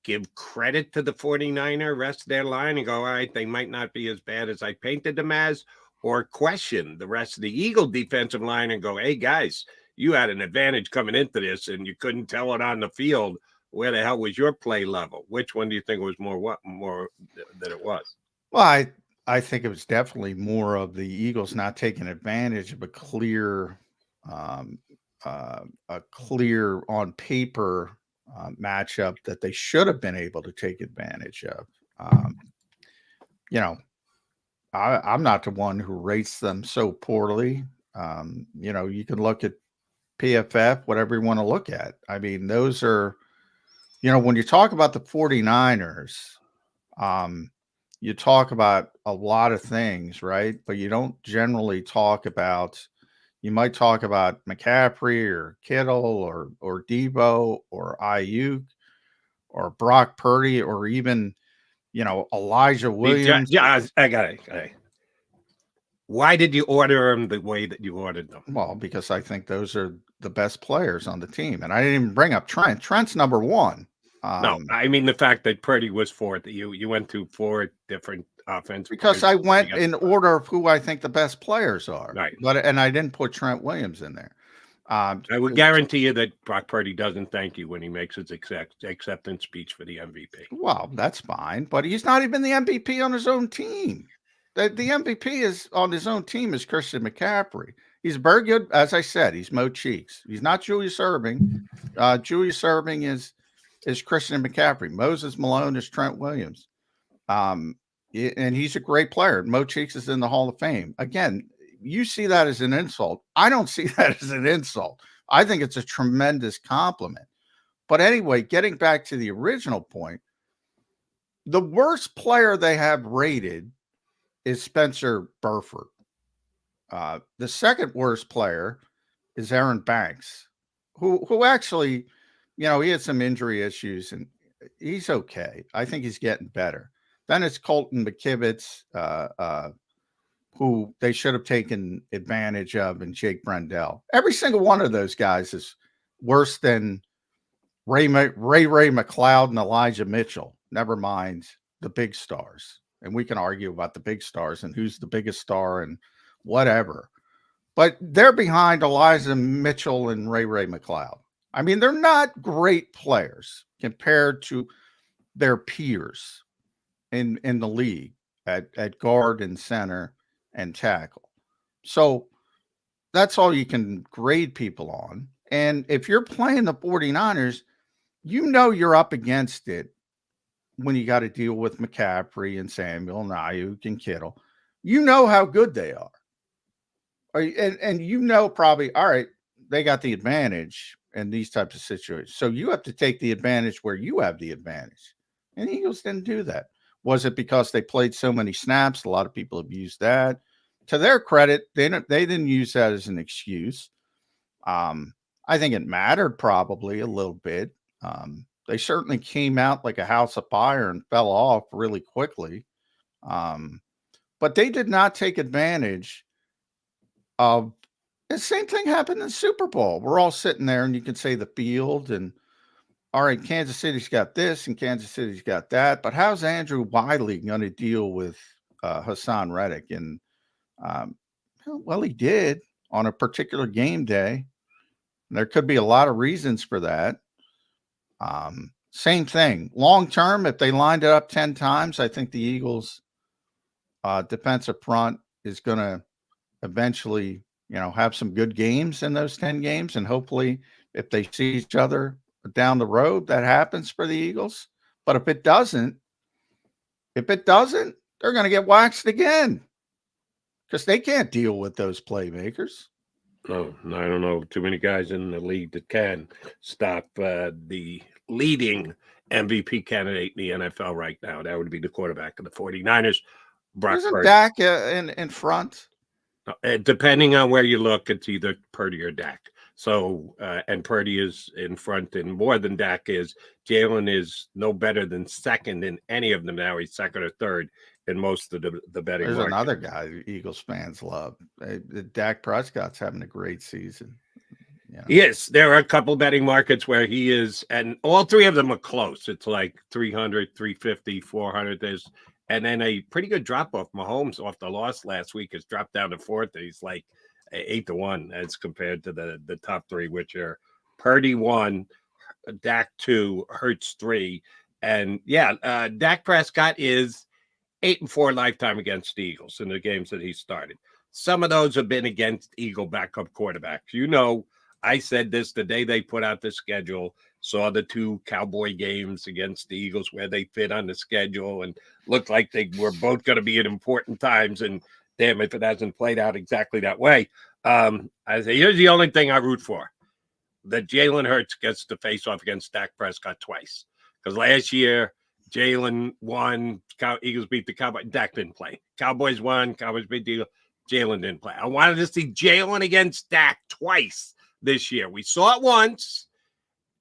give credit to the 49er, rest of their line, and go, all right, they might not be as bad as I painted them as, or question the rest of the Eagle defensive line and go, hey, guys, you had an advantage coming into this, and you couldn't tell it on the field. Where the hell was your play level? Which one do you think was more than it was? Well, I think it was definitely more of the Eagles not taking advantage of a clear on paper matchup that they should have been able to take advantage of. I'm not the one who rates them so poorly. You can look at PFF, whatever you want to look at. I mean, those are, when you talk about the 49ers, you talk about a lot of things, right? But you don't generally talk about, You might talk about McCaffrey or Kittle or Debo or Ayuk or Brock Purdy or even, Elijah Williams. I got it. Why did you order them the way that you ordered them? Well, because I think those are the best players on the team. And I didn't even bring up Trent. Trent's number one. No, I mean the fact that Purdy was fourth. You went to 4 different offensive because players. I went in order of who I think the best players are. Right. And I didn't put Trent Williams in there. I would guarantee you that Brock Purdy doesn't thank you when he makes his acceptance speech for the MVP. Well, that's fine, but he's not even the MVP on his own team. The MVP is on his own team is Christian McCaffrey. He's very good, as I said. He's Mo Cheeks. He's not Julius Erving. Julius Erving is Christian McCaffrey. Moses Malone is Trent Williams. And he's a great player. Mo Cheeks is in the Hall of Fame. Again, you see that as an insult. I don't see that as an insult. I think it's a tremendous compliment. But anyway, getting back to the original point, the worst player they have rated is Spencer Burford. The second worst player is Aaron Banks, who actually, he had some injury issues and he's okay. I think he's getting better. Then it's Colton McKivitz, who they should have taken advantage of, and Jake Brendel. Every single one of those guys is worse than Ray McLeod and Elijah Mitchell. Never mind the big stars. And we can argue about the big stars and who's the biggest star and whatever. But they're behind Elijah Mitchell and Ray McLeod. I mean, they're not great players compared to their peers in the league at guard and center and tackle. So that's all you can grade people on. And if you're playing the 49ers, you're up against it when you got to deal with McCaffrey and Samuel and Ayuk and Kittle. You know how good they are. And probably, all right, they got the advantage in these types of situations. So you have to take the advantage where you have the advantage. And the Eagles didn't do that. Was it because they played so many snaps? A lot of people have used that. To their credit, they didn't use that as an excuse. I think it mattered probably a little bit. They certainly came out like a house of fire and fell off really quickly. But they did not take advantage of the same thing happened in the Super Bowl. We're all sitting there and you can say the field and all right, Kansas City's got this and Kansas City's got that. But how's Andrew Wiley going to deal with Hassan Reddick? And well, he did on a particular game day. There could be a lot of reasons for that. Same thing. Long term, if they lined it up 10 times, I think the Eagles' defensive front is going to eventually, have some good games in those 10 games. And hopefully, if they see each other down the road, that happens for the Eagles. But if it doesn't, they're going to get waxed again because they can't deal with those playmakers. No, I don't know too many guys in the league that can stop the leading MVP candidate in the NFL right now. That would be the quarterback of the 49ers, Brock Isn't Purdy. Dak in front? Depending on where you look, it's either Purdy or Dak. So, and Purdy is in front, and more than Dak is. Jalen is no better than second in any of them now. He's second or third in most of the betting There's market. another guy the Eagles fans love. Dak Prescott's having a great season. Yes, there are a couple betting markets where he is, and all three of them are close. It's like 300, 350, 400. And then a pretty good drop off. Mahomes, off the loss last week, has dropped down to fourth. He's like 8-1 as compared to the top three, which are Purdy 1, Dak 2, Hurts 3. And Dak Prescott is 8-4 lifetime against the Eagles in the games that he started. Some of those have been against Eagle backup quarterbacks. I said this the day they put out the schedule, saw the 2 Cowboy games against the Eagles where they fit on the schedule and looked like they were both going to be at important times. And damn, if it hasn't played out exactly that way. I say, here's the only thing I root for. That Jalen Hurts gets to face off against Dak Prescott twice. Because last year, Jalen won, Eagles beat the Cowboys. Dak didn't play. Cowboys won, Cowboys beat the Eagles. Jalen didn't play. I wanted to see Jalen against Dak twice this year. We saw it once,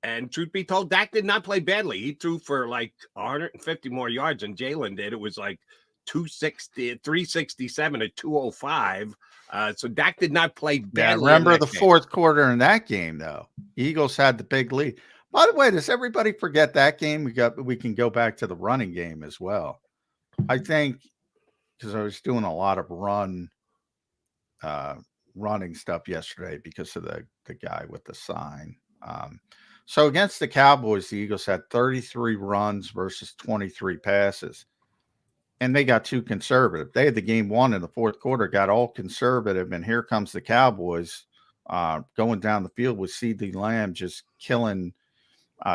and truth be told, Dak did not play badly. He threw for like 150 more yards than Jalen did. It was like 367 to 205. So Dak did not play badly. Yeah, remember the fourth quarter in that game, though. Eagles had the big lead. By the way, does everybody forget that game? We can go back to the running game as well. I think because I was doing a lot of running stuff yesterday because of the guy with the sign. So against the Cowboys, the Eagles had 33 runs versus 23 passes. And they got too conservative. They had the game won in the fourth quarter, got all conservative, and here comes the Cowboys going down the field with CeeDee Lamb just killing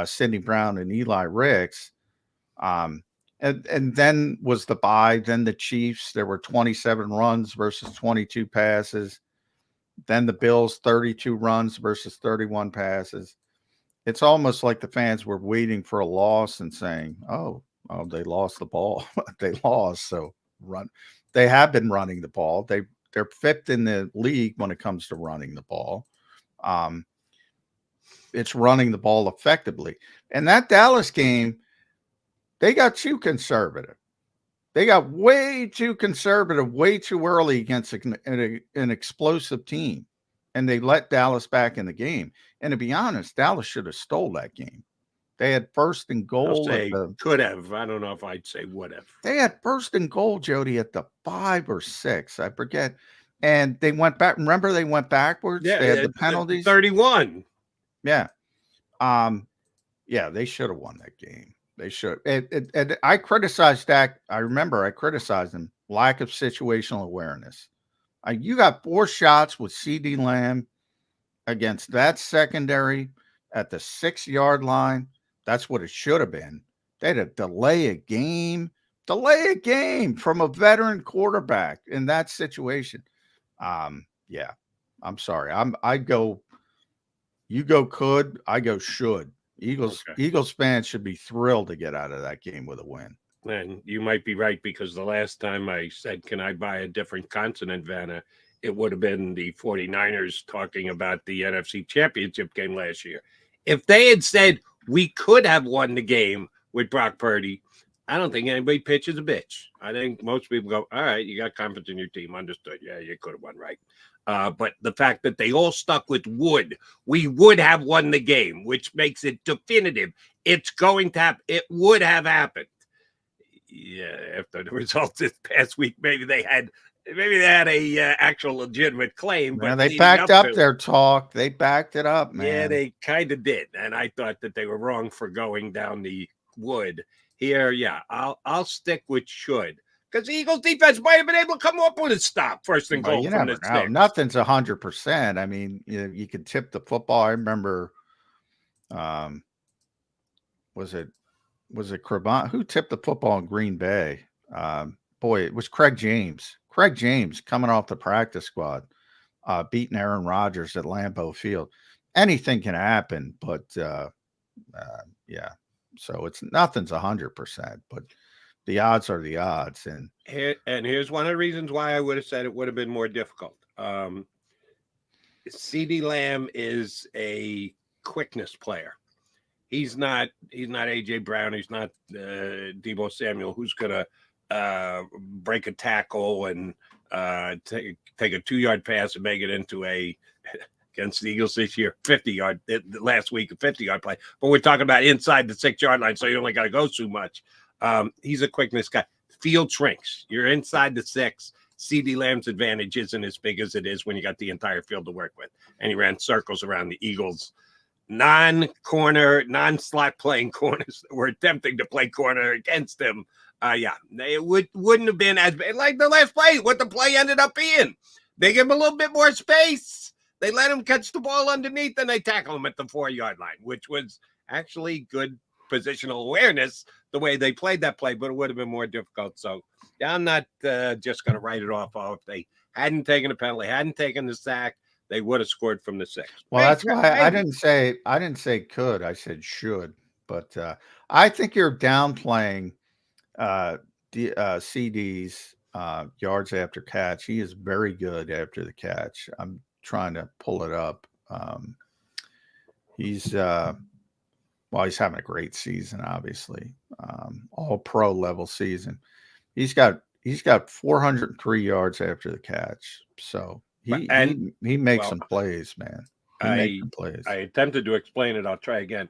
Sidney Brown and Eli Ricks. And then was the bye. Then the Chiefs, there were 27 runs versus 22 passes. Then the Bills, 32 runs versus 31 passes. It's almost like the fans were waiting for a loss and saying, oh, they lost the ball. They lost. So run. They have been running the ball. They're fifth in the league when it comes to running the ball. It's running the ball effectively. And that Dallas game, they got too conservative. They got way too conservative, way too early against an explosive team. And they let Dallas back in the game. And to be honest, Dallas should have stole that game. They had first and goal. Could have. I don't know if I'd say would have. They had first and goal, Jody, at the 5 or 6. I forget. And they went back. Remember, they went backwards. Yeah, they had the penalties. 31. Yeah. Yeah, they should have won that game. They should. And I criticized Dak. I remember I criticized him. Lack of situational awareness. You got 4 shots with CeeDee Lamb against that secondary at the 6-yard line. That's what it should have been. They had to delay a game from a veteran quarterback in that situation. Yeah, I'm sorry. I go, you go could, I go should. Eagles fans should be thrilled to get out of that game with a win. And you might be right, because the last time I said, can I buy a different consonant, Vanna, it would have been the 49ers talking about the NFC Championship game last year. If they had said we could have won the game with Brock Purdy, I don't think anybody pitches a bitch. I think most people go, all right, you got confidence in your team. Understood. Yeah, you could have won, right? But the fact that they all stuck with we would have won the game, which makes it definitive. It's going to happen. It would have happened. Yeah, after the results this past week, maybe they had a actual legitimate claim. But they backed up their talk. They backed it up, man. Yeah, they kind of did. And I thought that they were wrong for going down the wood here. Yeah, I'll stick with should, because the Eagles defense might have been able to come up with a stop first and goal. You never know. Nothing's 100%. I mean, you can tip the football. I remember, was it Crevant? Who tipped the football in Green Bay? Boy, it was Craig James. Craig James coming off the practice squad, beating Aaron Rodgers at Lambeau Field. Anything can happen, but yeah. So nothing's 100%, but the odds are the odds. And here's one of the reasons why I would have said it would have been more difficult. CeeDee Lamb is a quickness player. He's not AJ Brown. He's not Deebo Samuel, who's gonna break a tackle and take a 2-yard pass and make it into against the Eagles this year, 50-yard, last week, a 50-yard play. But we're talking about inside the 6-yard line, so you only got to go too much. He's a quickness guy. Field shrinks. You're inside the 6. CeeDee Lamb's advantage isn't as big as it is when you got the entire field to work with. And he ran circles around the Eagles. Non-corner, non-slot playing corners that were attempting to play corner against him. Yeah, they wouldn't have been as bad. Like the last play, what the play ended up being. They give him a little bit more space. They let him catch the ball underneath, and they tackle him at the 4-yard line, which was actually good positional awareness the way they played that play, but it would have been more difficult. So yeah, I'm not just going to write it off. If they hadn't taken a penalty, hadn't taken the sack, they would have scored from the 6. Well, that's why I didn't say could. I said should. But I think you're downplaying CD's yards after catch. He is very good after the catch. I'm trying to pull it up. He's having a great season, obviously. All pro level season. He's got 403 yards after the catch. So he makes some plays, man. He makes some plays. I attempted to explain it. I'll try again.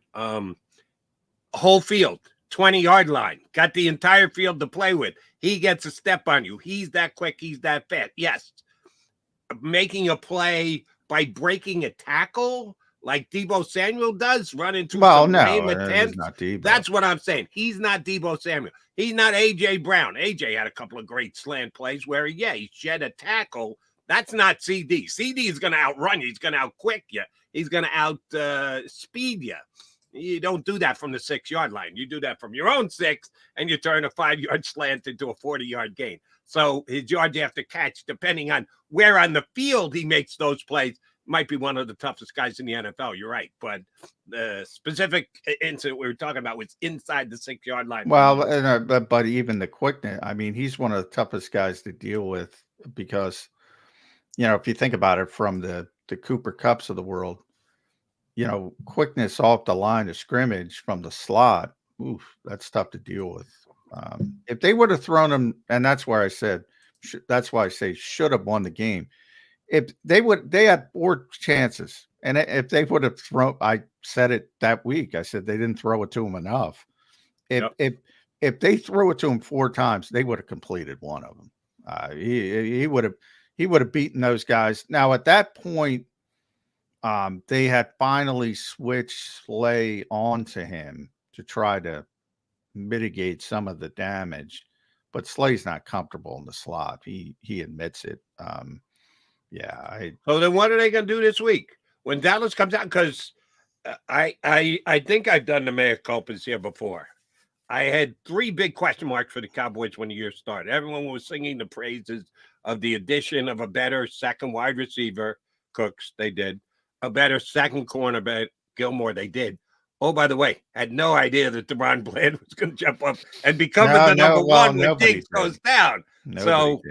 Whole field, 20-yard line. Got the entire field to play with. He gets a step on you. He's that quick. He's that fast. Yes. Making a play by breaking a tackle like Deebo Samuel does, running through some lame attempts. Not Deebo. That's what I'm saying. He's not Deebo Samuel. He's not A.J. Brown. A.J. had a couple of great slant plays where, he shed a tackle. That's not CeeDee. CeeDee is going to outrun you. He's going to outquick you. He's going to outspeed you. You don't do that from the 6-yard line. You do that from your own 6, and you turn a 5-yard slant into a 40-yard gain. So his yards after catch, depending on where on the field he makes those plays, might be one of the toughest guys in the NFL. You're right. But the specific incident we were talking about was inside the 6-yard line. Well, but even the quickness, I mean, he's one of the toughest guys to deal with because, if you think about it from the Cooper Kupps of the world, quickness off the line of scrimmage from the slot, that's tough to deal with. If they would have thrown him, and that's why I say should have won the game. If they had 4 chances, and if they would have thrown, I said it that week. I said they didn't throw it to him enough. If they threw it to him 4 times, they would have completed one of them. He would have beaten those guys. Now at that point, they had finally switched Slay onto him to try to mitigate some of the damage, but Slay's not comfortable in the slot. He admits it. So then what are they going to do this week when Dallas comes out? Because I think I've done the mea culpas here before. I had 3 big question marks for the Cowboys when the year started. Everyone was singing the praises of the addition of a better second wide receiver, Cooks, they did. A better second cornerback, Gilmore, they did. Oh, by the way, had no idea that DeRon Bland was going to jump up and become the number one when Diggs goes down. Nobody so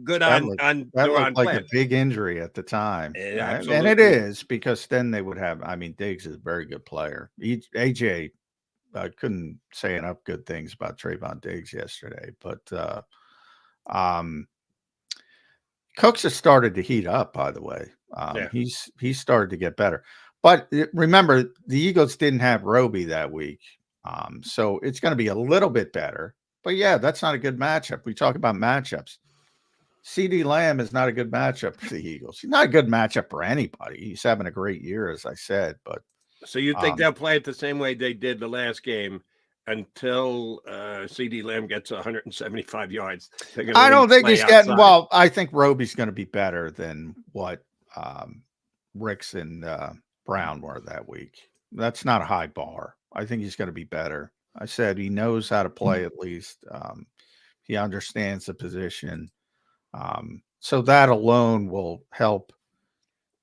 good on that DeRon looked like Bland. a big injury at the time. Absolutely. And it is, because then they would have, Diggs is a very good player. AJ, I couldn't say enough good things about Trayvon Diggs yesterday, but Cooks has started to heat up, by the way. He's started to get better. But remember, the Eagles didn't have Roby that week. So it's going to be a little bit better. But, that's not a good matchup. We talk about matchups. CeeDee Lamb is not a good matchup for the Eagles. He's not a good matchup for anybody. He's having a great year, as I said. But so you think they'll play it the same way they did the last game until CeeDee Lamb gets 175 yards? I don't think he's getting – well, I think Roby's going to be better than what Ricks and Brown were that week. That's not a high bar. I think he's going to be better. I said he knows how to play at least. He understands the position. So that alone will help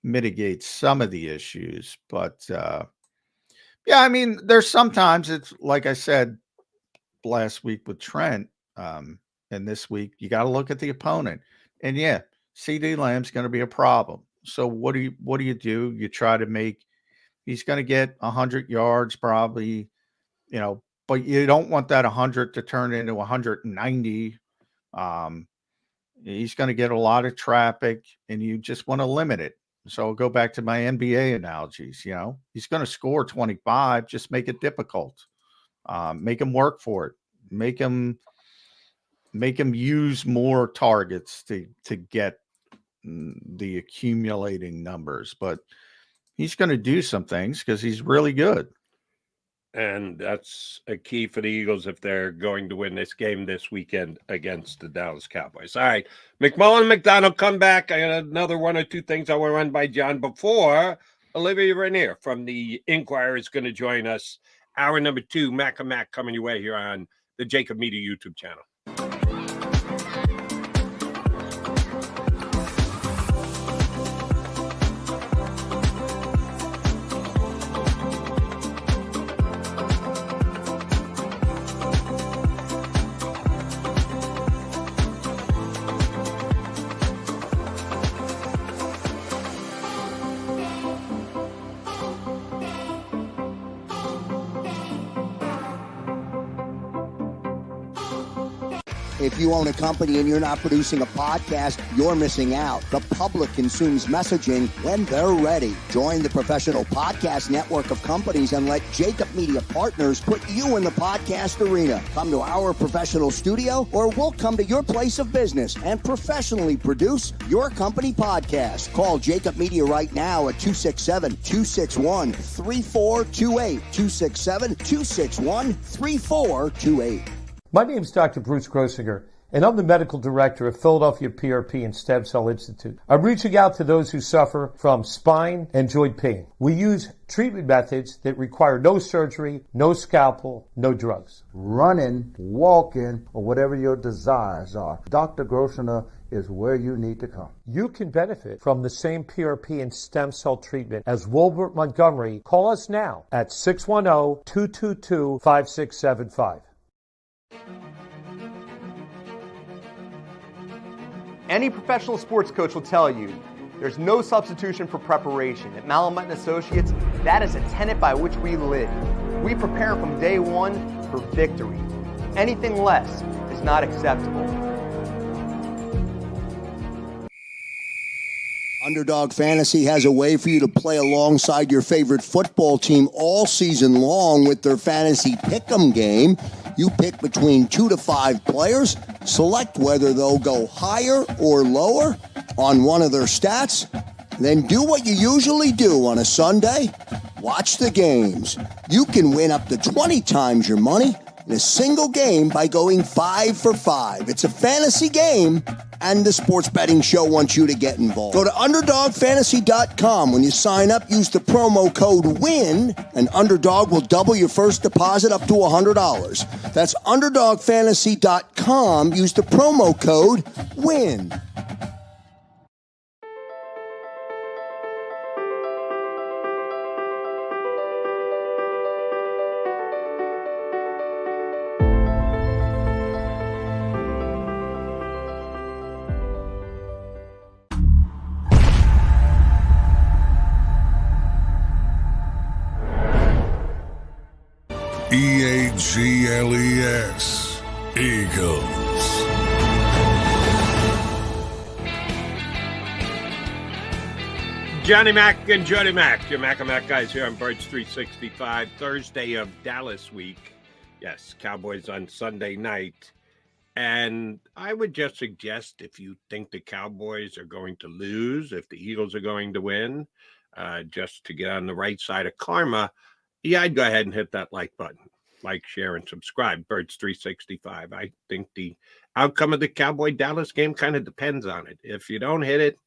mitigate some of the issues. But, there's sometimes it's like I said last week with Trent, and this week, you got to look at the opponent. And, CeeDee Lamb's going to be a problem. So what do you do? You try to make – he's going to get 100 yards probably, but you don't want that 100 to turn into 190. He's going to get a lot of traffic, and you just want to limit it. So I'll go back to my NBA analogies. He's going to score 25. Just make it difficult. Make him work for it. Make him use more targets to get the accumulating numbers. But he's going to do some things because he's really good. And that's a key for the Eagles if they're going to win this game this weekend against the Dallas Cowboys. All right, McMullen, McDonald, come back. I got another 1 or 2 things I want to run by John before Olivia Rainier from the Inquirer is going to join us. Hour number 2, Mac and Mac coming your way here on the JAKIB Media YouTube channel. If you own a company and you're not producing a podcast, you're missing out. The public consumes messaging when they're ready. Join the professional podcast network of companies and let JAKIB Media Partners put you in the podcast arena. Come to our professional studio, or we'll come to your place of business and professionally produce your company podcast. Call JAKIB Media right now at 267-261-3428. 267-261-3428. My name is Dr. Bruce Grossinger, and I'm the medical director of Philadelphia PRP and Stem Cell Institute. I'm reaching out to those who suffer from spine and joint pain. We use treatment methods that require no surgery, no scalpel, no drugs. Running, walking, or whatever your desires are, Dr. Grossinger is where you need to come. You can benefit from the same PRP and stem cell treatment as Wilbert Montgomery. Call us now at 610-222-5675. Any professional sports coach will tell you there's no substitution for preparation. At Malamut & Associates, that is a tenet by which we live. We prepare from day one for victory. Anything less is not acceptable. Underdog Fantasy has a way for you to play alongside your favorite football team all season long with their fantasy pick'em game. You pick between 2 to 5 players, select whether they'll go higher or lower on one of their stats, then do what you usually do on a Sunday, watch the games. You can win up to 20 times your money in a single game by going 5 for 5. It's a fantasy game, and the Sports Betting Show wants you to get involved. Go to UnderdogFantasy.com. When you sign up, use the promo code WIN, and Underdog will double your first deposit up to $100. That's UnderdogFantasy.com. Use the promo code WIN. EAGLES, Eagles. Johnny Mac and Jody Mac, your Mac and Mac guys here on Birds 365, Thursday of Dallas week. Yes, Cowboys on Sunday night. And I would just suggest, if you think the Cowboys are going to lose, if the Eagles are going to win, just to get on the right side of karma, yeah, I'd go ahead and hit that like button. Like, share, and subscribe. Birds 365. I think the outcome of the Cowboy-Dallas game kind of depends on it. If you don't hit it,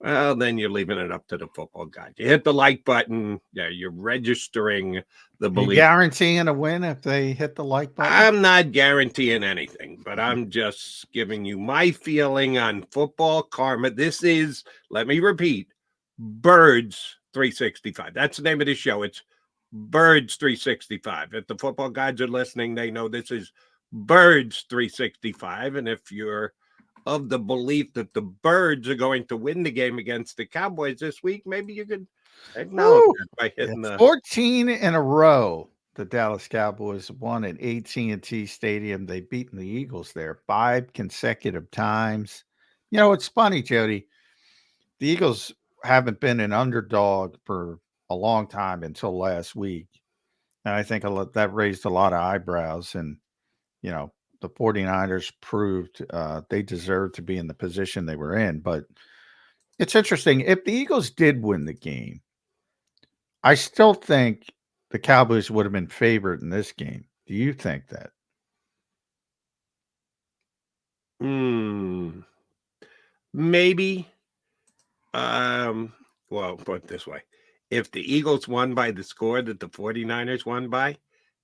well, then you're leaving it up to the football guy. You hit the like button, yeah, you're registering the belief. You guaranteeing a win if they hit the like button? I'm not guaranteeing anything, but I'm just giving you my feeling on football karma. This is, let me repeat, Birds 365. That's the name of the show. It's Birds 365. If the football guys are listening, they know this is Birds 365. And if you're of the belief that the Birds are going to win the game against the Cowboys this week, maybe you could acknowledge that by hitting the 14 in a row. The Dallas Cowboys won at AT&T Stadium. They've beaten the Eagles there 5 consecutive times. You know, it's funny, Jody. The Eagles haven't been an underdog for a long time until last week. And I think that raised a lot of eyebrows. And, you know, the 49ers proved they deserved to be in the position they were in. But it's interesting. If the Eagles did win the game, I still think the Cowboys would have been favored in this game. Do you think that? Maybe. Well, put it this way. If the Eagles won by the score that the 49ers won by,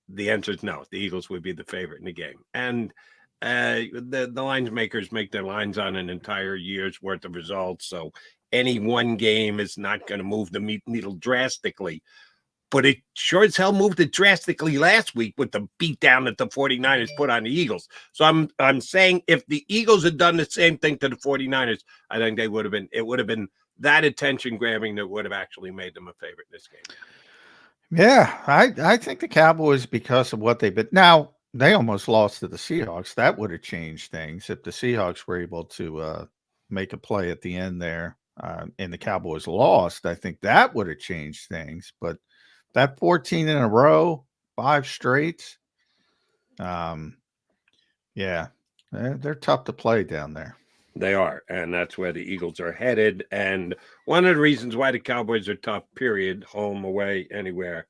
the answer is no. The Eagles would be the favorite in the game. And the lines makers make their lines on an entire year's worth of results. So any one game is not going to move the needle drastically. But it sure as hell moved it drastically last week with the beatdown that the 49ers put on the Eagles. So I'm saying if the Eagles had done the same thing to the 49ers, I think it would have been that attention grabbing that would have actually made them a favorite in this game. Yeah, I think the Cowboys, because of what they've been. Now, They almost lost to the Seahawks. That would have changed things if the Seahawks were able to make a play at the end there, and the Cowboys lost. I think that would have changed things. But that 14 in a row, 5 straight, yeah, they're tough to play down there. They are, and that's where the Eagles are headed. And one of the reasons why the Cowboys are tough, period, home, away, anywhere,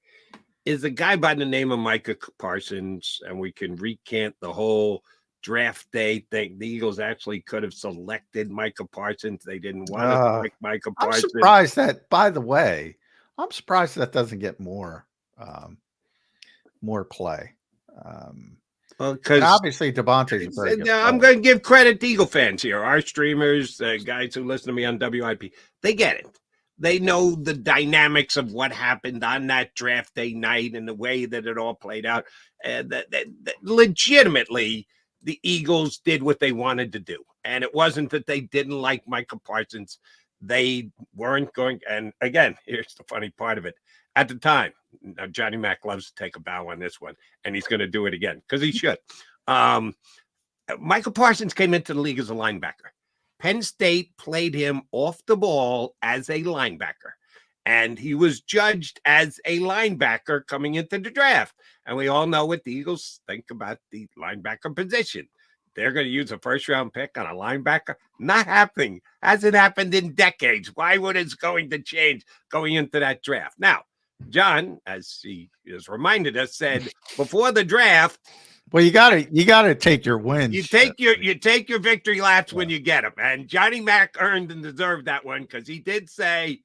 is a guy by the name of Micah Parsons, and we can recant the whole draft day thing. The Eagles actually could have selected Micah Parsons. They didn't want to select Micah Parsons. I'm surprised that, by the way, I'm surprised that doesn't get more play. Well, because obviously Devontae's a very good I'm going to give credit to Eagle fans here. Our streamers, guys who listen to me on WIP, they get it. They know the dynamics of what happened on that draft day night and the way that it all played out. That legitimately, the Eagles did what they wanted to do. And it wasn't that they didn't like Micah Parsons. They weren't going. And again, here's the funny part of it. At the time, now Johnny Mac loves to take a bow on this one, and he's going to do it again because he should. Micah Parsons came into the league as a linebacker. Penn State played him off the ball as a linebacker, and he was judged as a linebacker coming into the draft. And we all know what the Eagles think about the linebacker position. They're going to use a first-round pick on a linebacker. Not happening. Hasn't happened in decades. Why would it's going to change going into that draft? Now, John, as he has reminded us, said before the draft, well, you gotta take your wins. You take your victory laps when you get them. And Johnny Mac earned and deserved that one because he did say,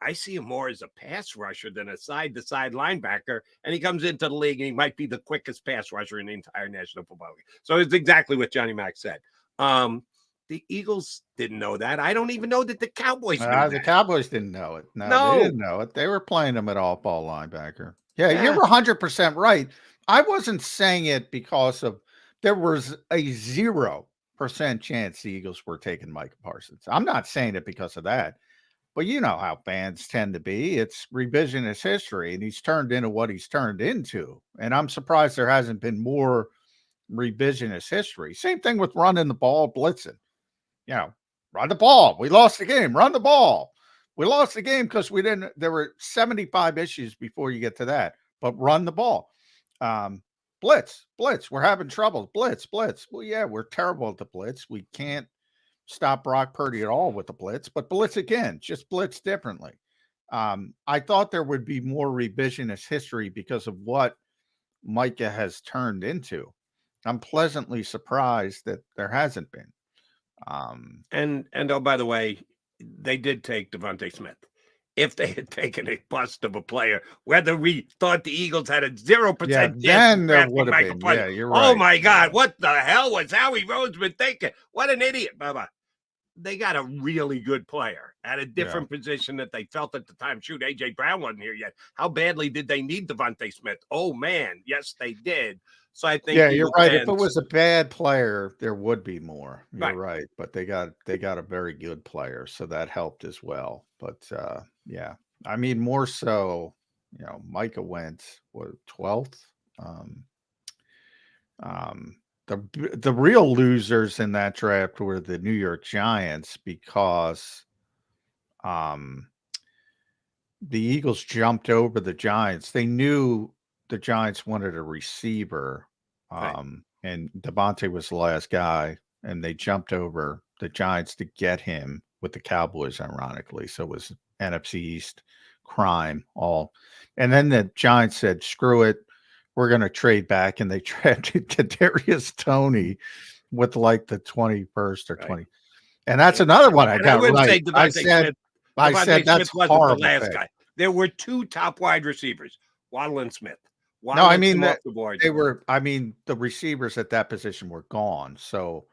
I see him more as a pass rusher than a side-to-side linebacker. And he comes into the league and he might be the quickest pass rusher in the entire National Football League. So it's exactly what Johnny Mac said. The Eagles didn't know that. I don't even know that the Cowboys knew that. The Cowboys didn't know it. No, they didn't know it. They were playing him at off-ball linebacker. Yeah, you're 100% right. I wasn't saying it because of there was a 0% chance the Eagles were taking Micah Parsons. I'm not saying it because of that. But you know how fans tend to be. It's revisionist history, and he's turned into what he's turned into. And I'm surprised there hasn't been more revisionist history. Same thing with running the ball, blitzing. You know, run the ball. We lost the game. Run the ball. We lost the game because we didn't. There were 75 issues before you get to that. But run the ball. Blitz. We're having trouble. Blitz. Well, yeah, we're terrible at the blitz. We can't stop Brock Purdy at all with the blitz, but blitz again, just blitz differently. I thought there would be more revisionist history because of what Micah has turned into. I'm pleasantly surprised that there hasn't been. And oh, by the way, they did take Devontae Smith. If they had taken a bust of a player, whether we thought the Eagles had a 0% chance, then there would have been. Yeah, you're right. Oh my God, what the hell was Howie Roseman thinking? What an idiot, Bubba. They got a really good player at a different position that they felt at the time. Shoot, A.J. Brown wasn't here yet. How badly did they need Devontae Smith? Oh, man. Yes, they did. So I think you're right. If it was a bad player, there would be more. You're right. But they got a very good player, so that helped as well. But yeah, I mean, more so, you know, Micah went 12th. The real losers in that draft were the New York Giants because the Eagles jumped over the Giants. They knew the Giants wanted a receiver, and Devontae was the last guy, and they jumped over the Giants to get him with the Cowboys, ironically. So it was NFC East crime all. And then the Giants said, screw it. We're going to trade back, and they drafted Kadarius Toney with like the 21st or 20. And that's another one I got right. I said that's horrible. The last guy. There were 2 top wide receivers, Waddle and Smith. No, I mean they were. I mean the receivers at that position were gone. So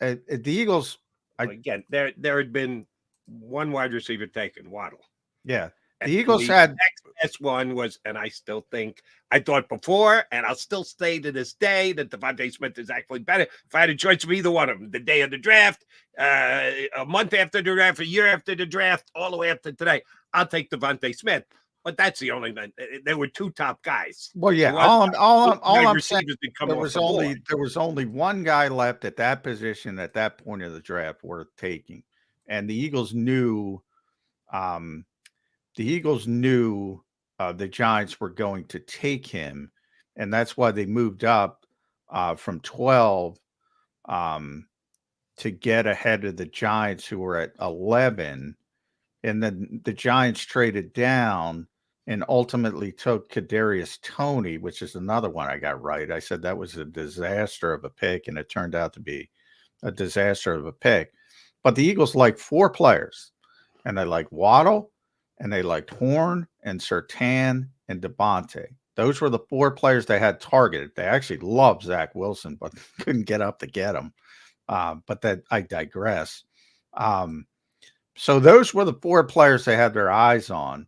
the Eagles. Again, there had been 1 wide receiver taken, Waddle. Yeah. The Eagles had next best one was, and I still think I thought before, and I'll still say to this day that Devontae Smith is actually better. If I had a choice of either one of them, the day of the draft, a month after the draft, a year after the draft, all the way up to today, I'll take Devontae Smith. But that's the only thing. There were two top guys. Well, yeah. All I'm saying, there was only one guy left at that position at that point of the draft worth taking, and the Eagles knew, the Giants were going to take him, and that's why they moved up from 12 to get ahead of the Giants, who were at 11, and then the Giants traded down and ultimately took Kadarius Toney, which is another one I got right. I said that was a disaster of a pick, and it turned out to be a disaster of a pick. But the Eagles liked 4 players, and they liked Waddle, and they liked Horn, and Surtain, and Devontae. Those were the 4 players they had targeted. They actually loved Zach Wilson, but couldn't get up to get him. But that I digress. So those were the 4 players they had their eyes on.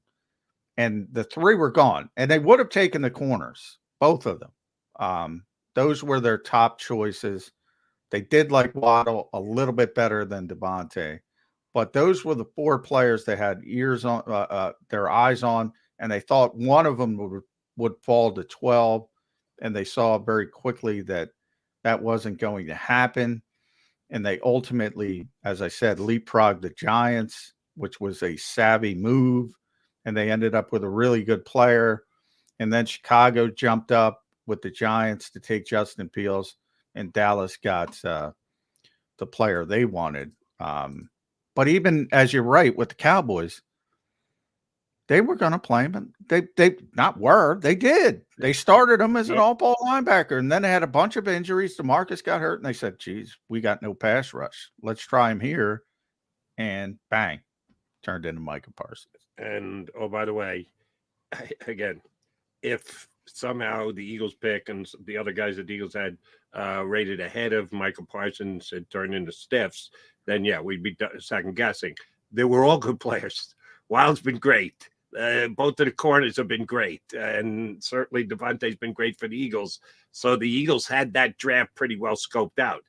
And the 3 were gone, and they would have taken the corners, both of them. Those were their top choices. They did like Waddle a little bit better than Devontae, but those were the 4 players they had their eyes on, and they thought one of them would fall to 12, and they saw very quickly that wasn't going to happen, and they ultimately, as I said, leapfrogged the Giants, which was a savvy move. And they ended up with a really good player. And then Chicago jumped up with the Giants to take Justin Fields, and Dallas got the player they wanted. But even as you're right with the Cowboys, they were going to play him. And they did. They started him as an all-ball linebacker. And then they had a bunch of injuries. DeMarcus got hurt, and they said, geez, we got no pass rush. Let's try him here. And bang, turned into Micah Parsons. And, oh, by the way, again, if somehow the Eagles pick and the other guys that the Eagles had rated ahead of Micah Parsons had turned into stiffs, then, yeah, we'd be second guessing. They were all good players. Wild's been great. Both of the corners have been great. And certainly Devontae's been great for the Eagles. So the Eagles had that draft pretty well scoped out.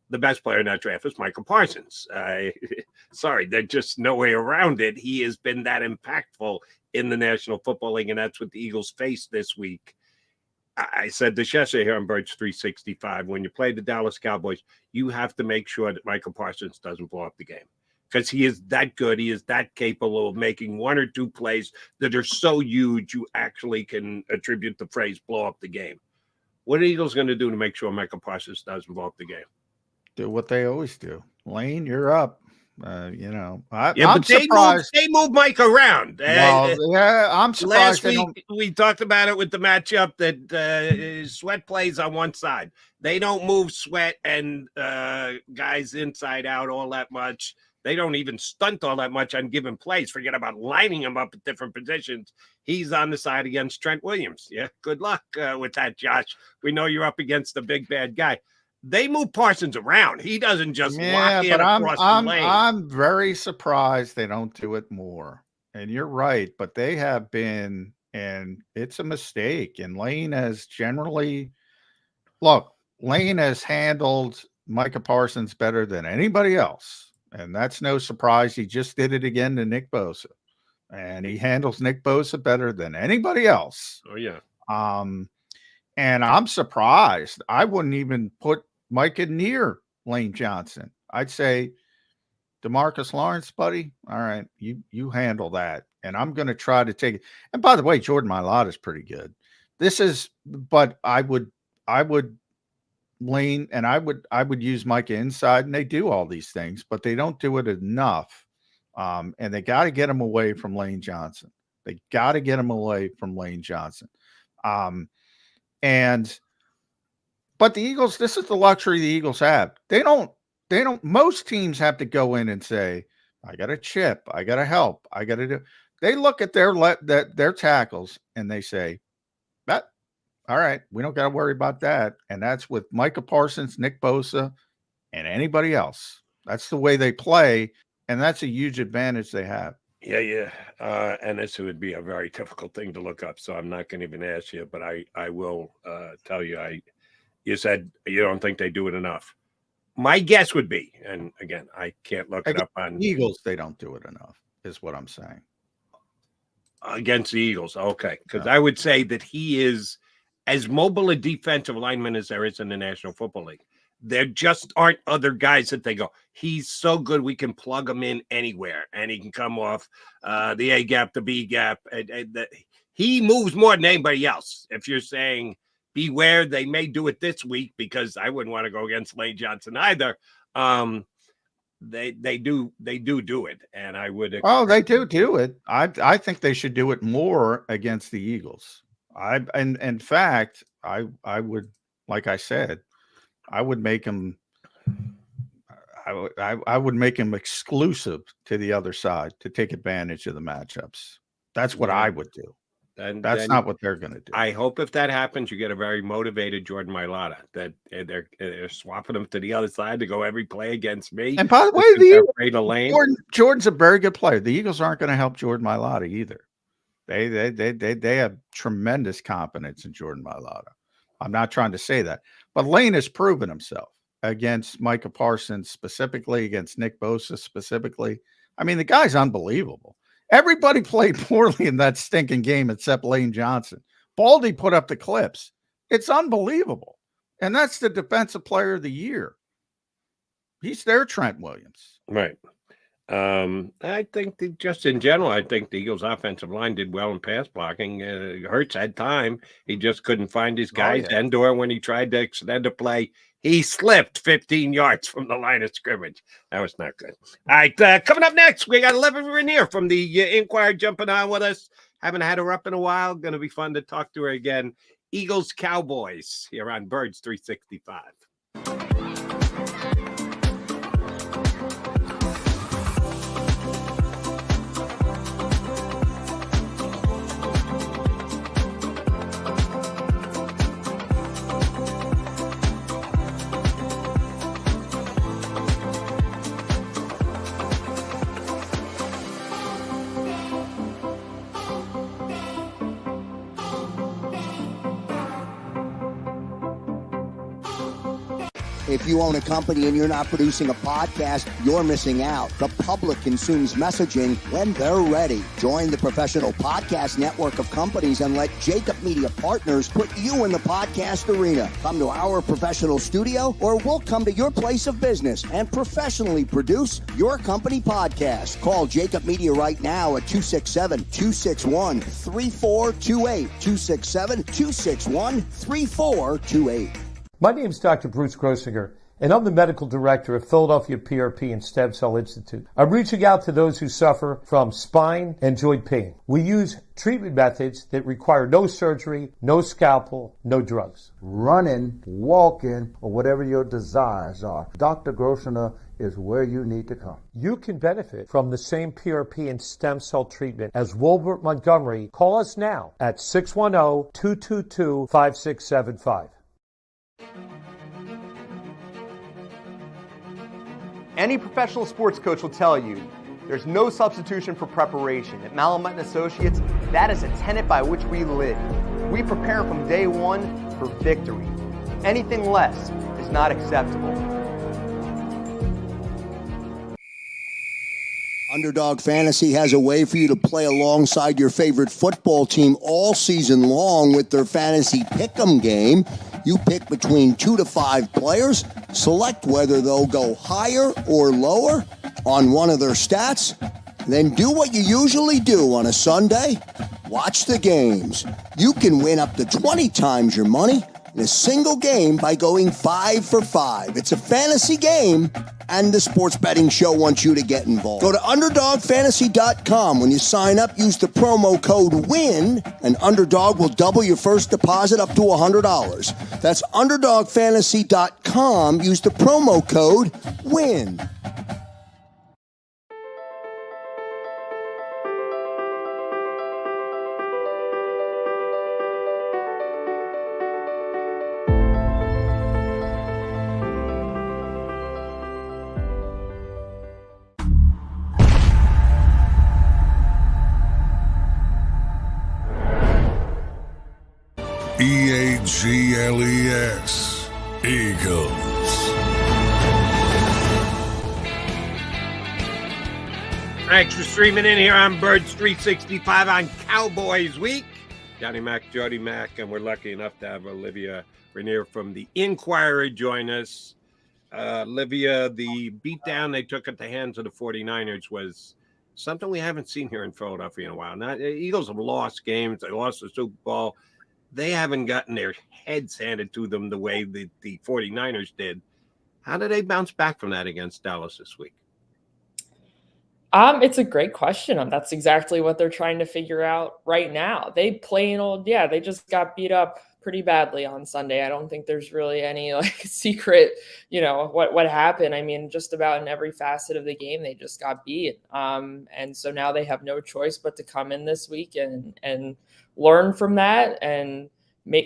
The best player in that draft is Micah Parsons. Sorry, there's just no way around it. He has been that impactful in the National Football League, and that's what the Eagles faced this week. I said this yesterday here on Birds 365. When you play the Dallas Cowboys, you have to make sure that Micah Parsons doesn't blow up the game, because he is that good. He is that capable of making 1 or 2 plays that are so huge you actually can attribute the phrase blow up the game. What are the Eagles going to do to make sure Micah Parsons doesn't blow up the game? Do what they always do. Lane, you're up. I'm surprised. They move Mike around. I'm surprised. Last week we talked about it with the matchup that Sweat plays on one side. They don't move Sweat and guys inside out all that much. They don't even stunt all that much on given plays. Forget about lining them up at different positions. He's on the side against Trent Williams. Yeah, good luck with that, Josh. We know you're up against the big bad guy. They move Parsons around. He doesn't just lock in across the lane. I'm very surprised they don't do it more. And you're right, but they have been, and it's a mistake. And Lane has handled Micah Parsons better than anybody else. And that's no surprise. He just did it again to Nick Bosa. And he handles Nick Bosa better than anybody else. Oh, yeah. And I'm surprised. I wouldn't even put Micah near Lane Johnson. I'd say, DeMarcus Lawrence, buddy, all right, you handle that. And I'm going to try to take it. And by the way, Jordan Mailata is pretty good. But I would Lane, and I would use Micah inside, and they do all these things, but they don't do it enough. And they got to get him away from Lane Johnson. But the Eagles, this is the luxury the Eagles have. Most teams have to go in and say, I got to chip, I got to help, I got to do. They look at their tackles and they say, all right, we don't got to worry about that. And that's with Micah Parsons, Nick Bosa, and anybody else. That's the way they play, and that's a huge advantage they have. Yeah. And this would be a very difficult thing to look up, so I'm not going to even ask you, but I will tell you. You said you don't think they do it enough. My guess would be, and again, I can't look it up on Eagles, they don't do it enough, is what I'm saying. Against the Eagles. Okay. Because I would say that he is as mobile a defensive lineman as there is in the National Football League. There just aren't other guys that they go, he's so good we can plug him in anywhere, and he can come off the A gap, the B gap. He moves more than anybody else. If you're saying beware, they may do it this week, because I wouldn't want to go against Lane Johnson either. They do it, and I would. They do it. I think they should do it more against the Eagles. And in fact, I would, like I said, I would make him. I would make him exclusive to the other side to take advantage of the matchups. That's what I would do. And that's not what they're going to do. I hope if that happens, you get a very motivated Jordan Mailata, that they're swapping him to the other side to go every play against me. And by the way, Jordan's a very good player. The Eagles aren't going to help Jordan Mailata either. They have tremendous confidence in Jordan Mailata. I'm not trying to say that, but Lane has proven himself against Micah Parsons specifically, against Nick Bosa specifically. I mean, the guy's unbelievable. Everybody played poorly in that stinking game except Lane Johnson. Baldy put up the clips. It's unbelievable. And that's the defensive player of the year. He's their Trent Williams. Right. I think just in general, I think the Eagles' offensive line did well in pass blocking. Hurts had time. He just couldn't find his guys. Zander, when he tried to extend a play, he slipped 15 yards from the line of scrimmage. That was not good. All right, coming up next, we got Olivia Rainier from the Inquirer jumping on with us. Haven't had her up in a while. Going to be fun to talk to her again. Eagles Cowboys here on Birds 365. If you own a company and you're not producing a podcast, you're missing out. The public consumes messaging when they're ready. Join the professional podcast network of companies and let JAKIB Media Partners put you in the podcast arena. Come to our professional studio, or we'll come to your place of business and professionally produce your company podcast. Call JAKIB Media right now at 267-261-3428. 267-261-3428. My name is Dr. Bruce Grosinger, and I'm the medical director of Philadelphia PRP and Stem Cell Institute. I'm reaching out to those who suffer from spine and joint pain. We use treatment methods that require no surgery, no scalpel, no drugs. Running, walking, or whatever your desires are, Dr. Grosinger is where you need to come. You can benefit from the same PRP and stem cell treatment as Wilbert Montgomery. Call us now at 610-222-5675. Any professional sports coach will tell you there's no substitution for preparation. At McMullen Associates, that is a tenet by which we live. We prepare from day one for victory. Anything less is not acceptable. Underdog Fantasy has a way for you to play alongside your favorite football team all season long with their fantasy pick'em game. You pick between 2 to 5 players, select whether they'll go higher or lower on one of their stats, then do what you usually do on a Sunday, watch the games. You can win up to 20 times your money in a single game by going 5 for 5. It's a fantasy game, and the Sports Betting Show wants you to get involved. Go to UnderdogFantasy.com. When you sign up, use the promo code WIN, and Underdog will double your first deposit up to $100. That's UnderdogFantasy.com. Use the promo code WIN. EAGLES, Eagles. Thanks for streaming in here on Birds 365 on Cowboys Week. Johnny Mac, Jody Mac, and we're lucky enough to have Olivia Rainier from the Inquirer join us. Olivia, the beatdown they took at the hands of the 49ers was something we haven't seen here in Philadelphia in a while. Now, the Eagles have lost games. They lost the Super Bowl. They haven't gotten their heads handed to them the way the 49ers did. How do they bounce back from that against Dallas this week? It's a great question. That's exactly what they're trying to figure out right now. They just got beat up pretty badly on Sunday. I don't think there's really any secret, what happened. I mean, just about in every facet of the game, they just got beat. And so now they have no choice but to come in this week and learn from that and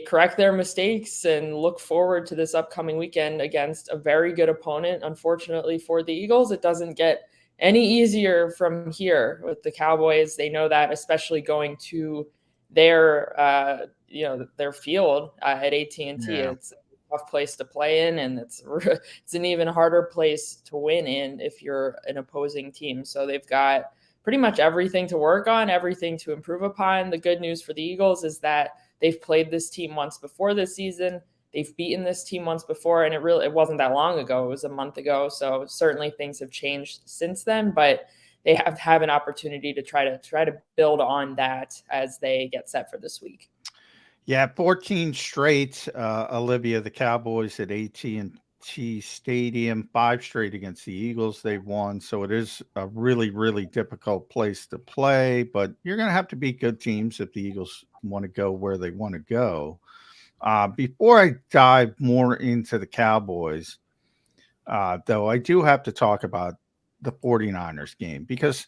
correct their mistakes and look forward to this upcoming weekend against a very good opponent. Unfortunately for the Eagles, it doesn't get any easier from here with the Cowboys. They know that, especially going to their field at AT&T. Yeah. It's a tough place to play in, and it's an even harder place to win in if you're an opposing team. So they've got pretty much everything to work on, everything to improve upon. The good news for the Eagles is that they've played this team once before this season. They've beaten this team once before, and it wasn't that long ago. It was a month ago. So certainly things have changed since then, but they have an opportunity to try to build on that as they get set for this week. Yeah, 14 straight, Olivia, the Cowboys at AT&T Stadium, 5 straight against the Eagles they've won. So it is a really, really difficult place to play, but you're going to have to beat good teams if the Eagles want to go where they want to go. Before I dive more into the Cowboys, though, I do have to talk about the 49ers game because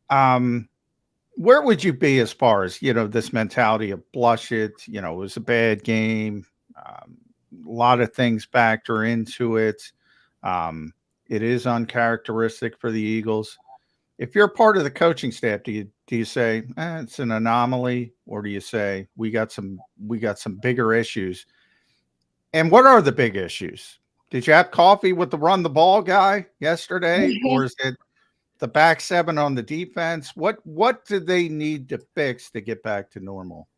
where would you be as far as, this mentality of blush it, it was a bad game. A lot of things factor into it. It is uncharacteristic for the Eagles. If you're part of the coaching staff, do you say it's an anomaly, or do you say we got some bigger issues? And what are the big issues? Did you have coffee with the run the ball guy yesterday, or is it the back seven on the defense? What do they need to fix to get back to normal?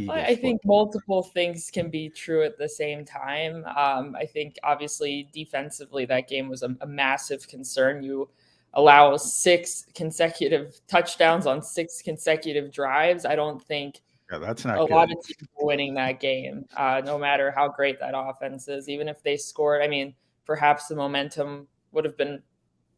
I think multiple things can be true at the same time. I think obviously defensively that game was a massive concern. You allow 6 consecutive touchdowns on 6 consecutive drives. I don't think that's not a good. lot of teams are winning that game, no matter how great that offense is. Even if they scored, I mean, perhaps the momentum would have been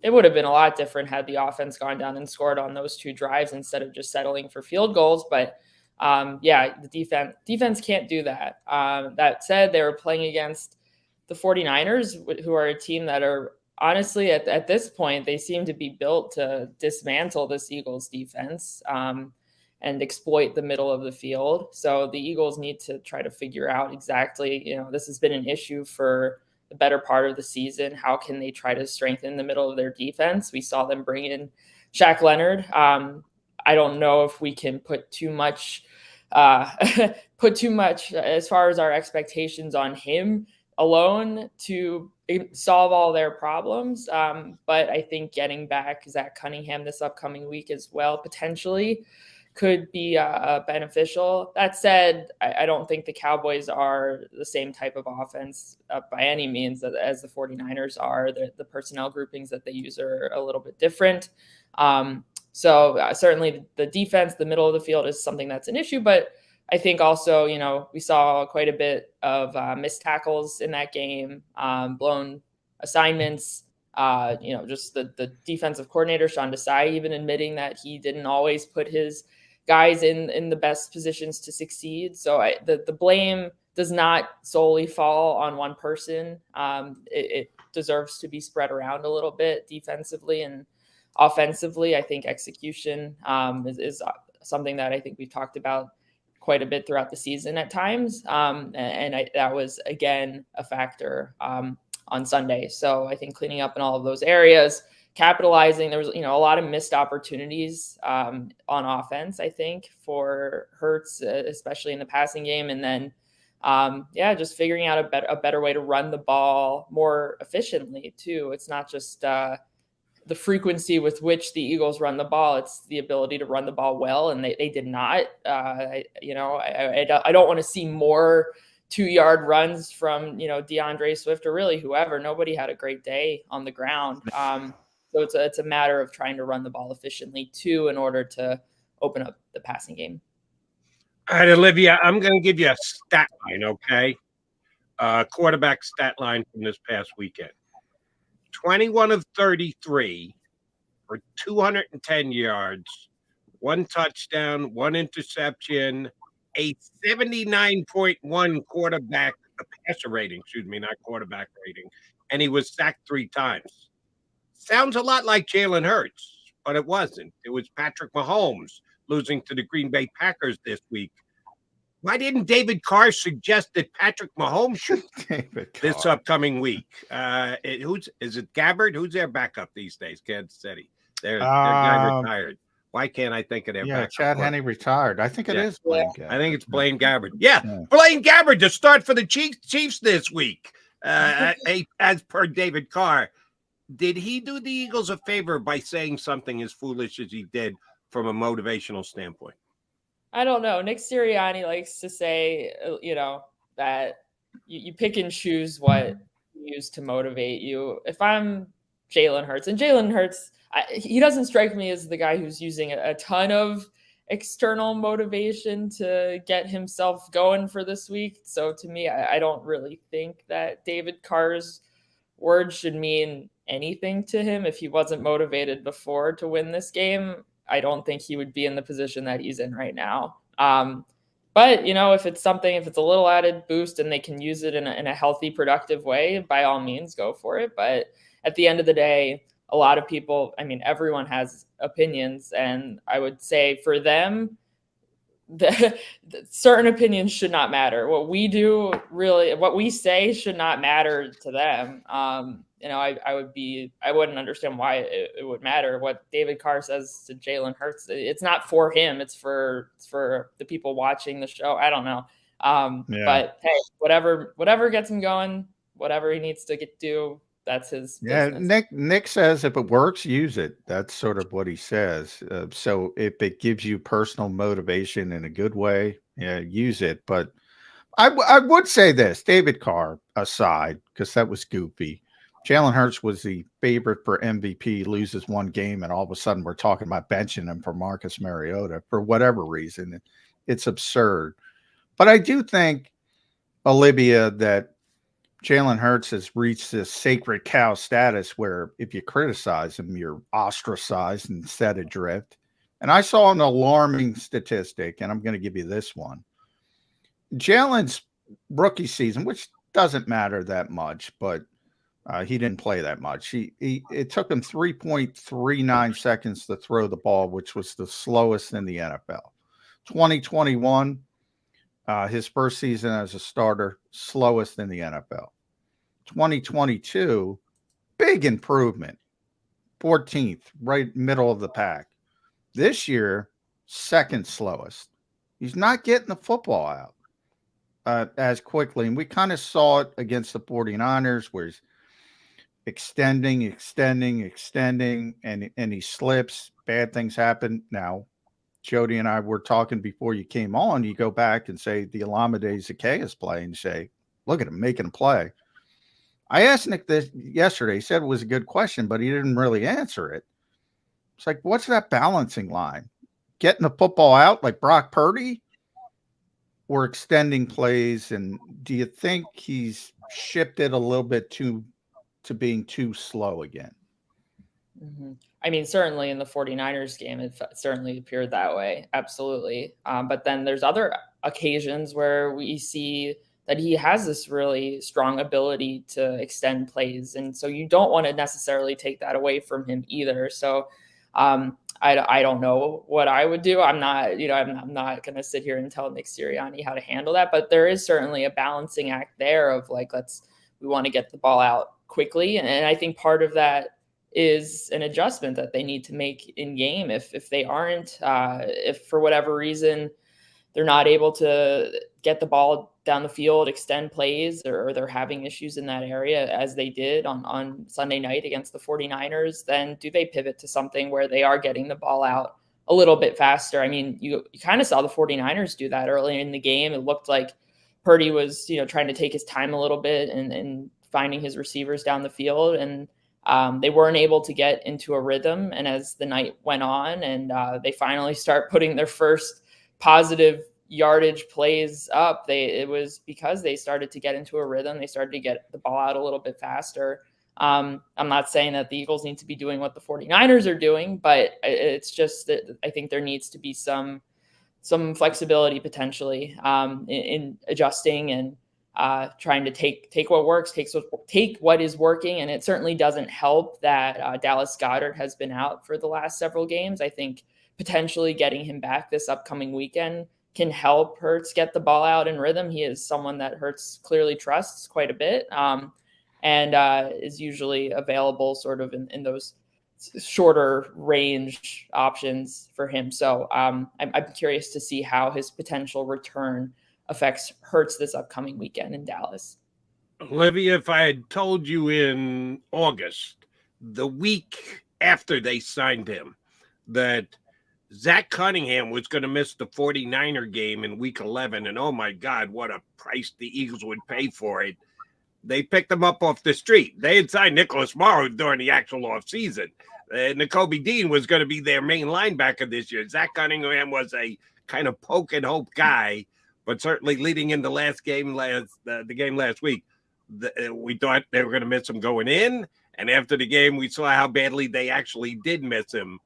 a lot different had the offense gone down and scored on those 2 drives instead of just settling for field goals. But the defense can't do that. That said, they were playing against the 49ers, who are a team that are honestly, at this point, they seem to be built to dismantle this Eagles defense and exploit the middle of the field. So the Eagles need to try to figure out exactly, this has been an issue for the better part of the season. How can they try to strengthen the middle of their defense? We saw them bring in Shaq Leonard. I don't know if we can put too much as far as our expectations on him alone to solve all their problems. But I think getting back Zach Cunningham this upcoming week as well potentially could be beneficial. That said, I don't think the Cowboys are the same type of offense by any means as the 49ers are. The personnel groupings that they use are a little bit different. So certainly the defense, the middle of the field is something that's an issue, but I think also, we saw quite a bit of missed tackles in that game, blown assignments, just the defensive coordinator, Sean Desai, even admitting that he didn't always put his guys in the best positions to succeed. So the blame does not solely fall on one person. It deserves to be spread around a little bit defensively and offensively. I think execution is something that I think we've talked about quite a bit throughout the season at times. That was, again, a factor on Sunday. So I think cleaning up in all of those areas, capitalizing, there was, a lot of missed opportunities on offense, I think, for Hurts, especially in the passing game. And then, just figuring out a better way to run the ball more efficiently too. It's not just, the frequency with which the Eagles run the ball. It's the ability to run the ball well, and they did not. I don't want to see more 2-yard runs from, DeAndre Swift or really whoever. Nobody had a great day on the ground. So it's a matter of trying to run the ball efficiently too, in order to open up the passing game. All right, Olivia, I'm going to give you a stat line, okay? Quarterback stat line from this past weekend. 21 of 33 for 210 yards, 1 touchdown, 1 interception, a 79.1 quarterback passer rating, not quarterback rating, and he was sacked 3 times. Sounds a lot like Jalen Hurts, but it wasn't. It was Patrick Mahomes losing to the Green Bay Packers this week. Why didn't David Carr suggest that Patrick Mahomes should this upcoming week? Is it Goedert? Who's their backup these days? Kansas City. Their guy retired. Why can't I think of their backup? Chad Henne retired. I think it is Blaine Gabbert. I think it's Blaine Gabbert. Yeah, Blaine Gabbert to start for the Chiefs this week. As per David Carr, did he do the Eagles a favor by saying something as foolish as he did from a motivational standpoint? I don't know. Nick Sirianni likes to say, that you pick and choose what you use to motivate you. If I'm Jalen Hurts, and Jalen Hurts, he doesn't strike me as the guy who's using a ton of external motivation to get himself going for this week. So to me, I don't really think that David Carr's words should mean anything to him. If he wasn't motivated before to win this game, I don't think he would be in the position that he's in right now. But, if it's a little added boost and they can use it in a healthy, productive way, by all means, go for it. But at the end of the day, a lot of people, everyone has opinions. And I would say for them, the certain opinions should not matter. What we do, really, what we say should not matter to them. I wouldn't understand why it would matter. What David Carr says to Jalen Hurts, it's not for him. It's for the people watching the show. I don't know. But hey, whatever gets him going, whatever he needs to do, that's his business. Nick says if it works, use it. That's sort of what he says. So if it gives you personal motivation in a good way, use it. But I would say this, David Carr aside, because that was goofy. Jalen Hurts was the favorite for MVP, loses one game, and all of a sudden we're talking about benching him for Marcus Mariota for whatever reason. It's absurd. But I do think, Olivia, that Jalen Hurts has reached this sacred cow status where if you criticize him, you're ostracized and set adrift. And I saw an alarming statistic, and I'm going to give you this one. Jalen's rookie season, which doesn't matter that much, but he didn't play that much. It took him 3.39 seconds to throw the ball, which was the slowest in the NFL. 2021, his first season as a starter, slowest in the NFL. 2022, big improvement, 14th, right middle of the pack. This year, second slowest. He's not getting the football out as quickly. And we kind of saw it against the 49ers where he's extending, and he slips. Bad things happen. Now, Jody and I were talking before you came on. You go back and say the Olamide Zaccheaus play and say, look at him making a play. I asked Nick this yesterday. He said it was a good question, but he didn't really answer it. It's like, what's that balancing line? Getting the football out like Brock Purdy or extending plays? And do you think he's shifted a little bit to being too slow again? Mm-hmm. Certainly in the 49ers game, it certainly appeared that way. Absolutely. But then there's other occasions where we see that he has this really strong ability to extend plays. And so you don't want to necessarily take that away from him either. So I don't know what I would do. I'm not going to sit here and tell Nick Sirianni how to handle that, but there is certainly a balancing act there of like, we want to get the ball out quickly. And I think part of that is an adjustment that they need to make in game. If they aren't, if for whatever reason, they're not able to get the ball down the field, extend plays, or they're having issues in that area as they did on Sunday night against the 49ers, then do they pivot to something where they are getting the ball out a little bit faster? I mean, you kind of saw the 49ers do that early in the game. It looked like Purdy was, trying to take his time a little bit and finding his receivers down the field. And they weren't able to get into a rhythm. And as the night went on and they finally start putting their first positive yardage plays up, it was because they started to get into a rhythm. They started to get the ball out a little bit faster. I'm not saying that the Eagles need to be doing what the 49ers are doing, but it's just that I think there needs to be some flexibility potentially in adjusting and trying to take what works, take what is working. And it certainly doesn't help that Dallas Goedert has been out for the last several games. I think potentially getting him back this upcoming weekend can help Hurts get the ball out in rhythm. He is someone that Hurts clearly trusts quite a bit and is usually available sort of in those shorter range options for him. So I'm curious to see how his potential return affects Hurts this upcoming weekend in Dallas. Olivia, if I had told you in August, the week after they signed him, that Zach Cunningham was going to miss the 49er game in week 11, and oh my God, what a price the Eagles would pay for it. They picked him up off the street. They had signed Nicholas Morrow during the actual offseason. Nakobe Dean was going to be their main linebacker this year. Zach Cunningham was a kind of poke and hope guy, but certainly leading into the game last week, we thought they were going to miss him going in. And after the game, we saw how badly they actually did miss him.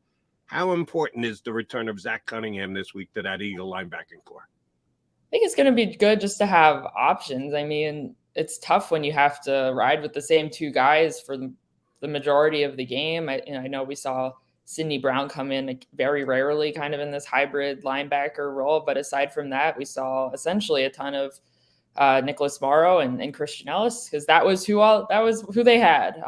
How important is the return of Zach Cunningham this week to that Eagle linebacking core? I think it's going to be good just to have options. I mean, it's tough when you have to ride with the same two guys for the majority of the game. I know we saw Sidney Brown come in very rarely kind of in this hybrid linebacker role. But aside from that, we saw essentially a ton of Nicholas Morrow and Christian Ellis, because that was who they had.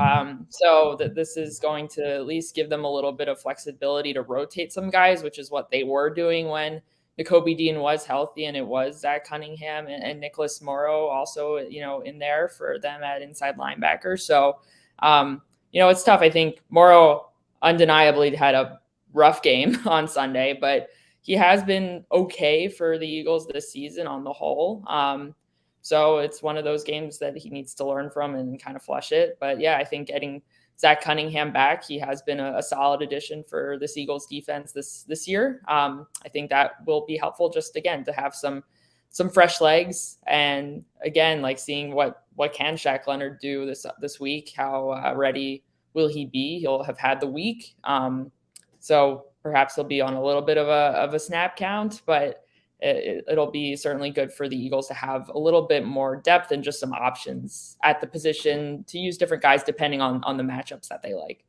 So that this is going to at least give them a little bit of flexibility to rotate some guys, which is what they were doing when Nakobe Dean was healthy, and it was Zach Cunningham and Nicholas Morrow also, in there for them at inside linebacker. So, it's tough. I think Morrow undeniably had a rough game on Sunday, but he has been okay for the Eagles this season on the whole. So it's one of those games that he needs to learn from and kind of flush it. But yeah, I think getting Zach Cunningham back, he has been a solid addition for this Eagles defense this year. I think that will be helpful just, again, to have some fresh legs. And again, like seeing what can Shaq Leonard do this week, how ready will he be? He'll have had the week. So perhaps he'll be on a little bit of a snap count, but it'll be certainly good for the Eagles to have a little bit more depth and just some options at the position to use different guys depending on the matchups that they like.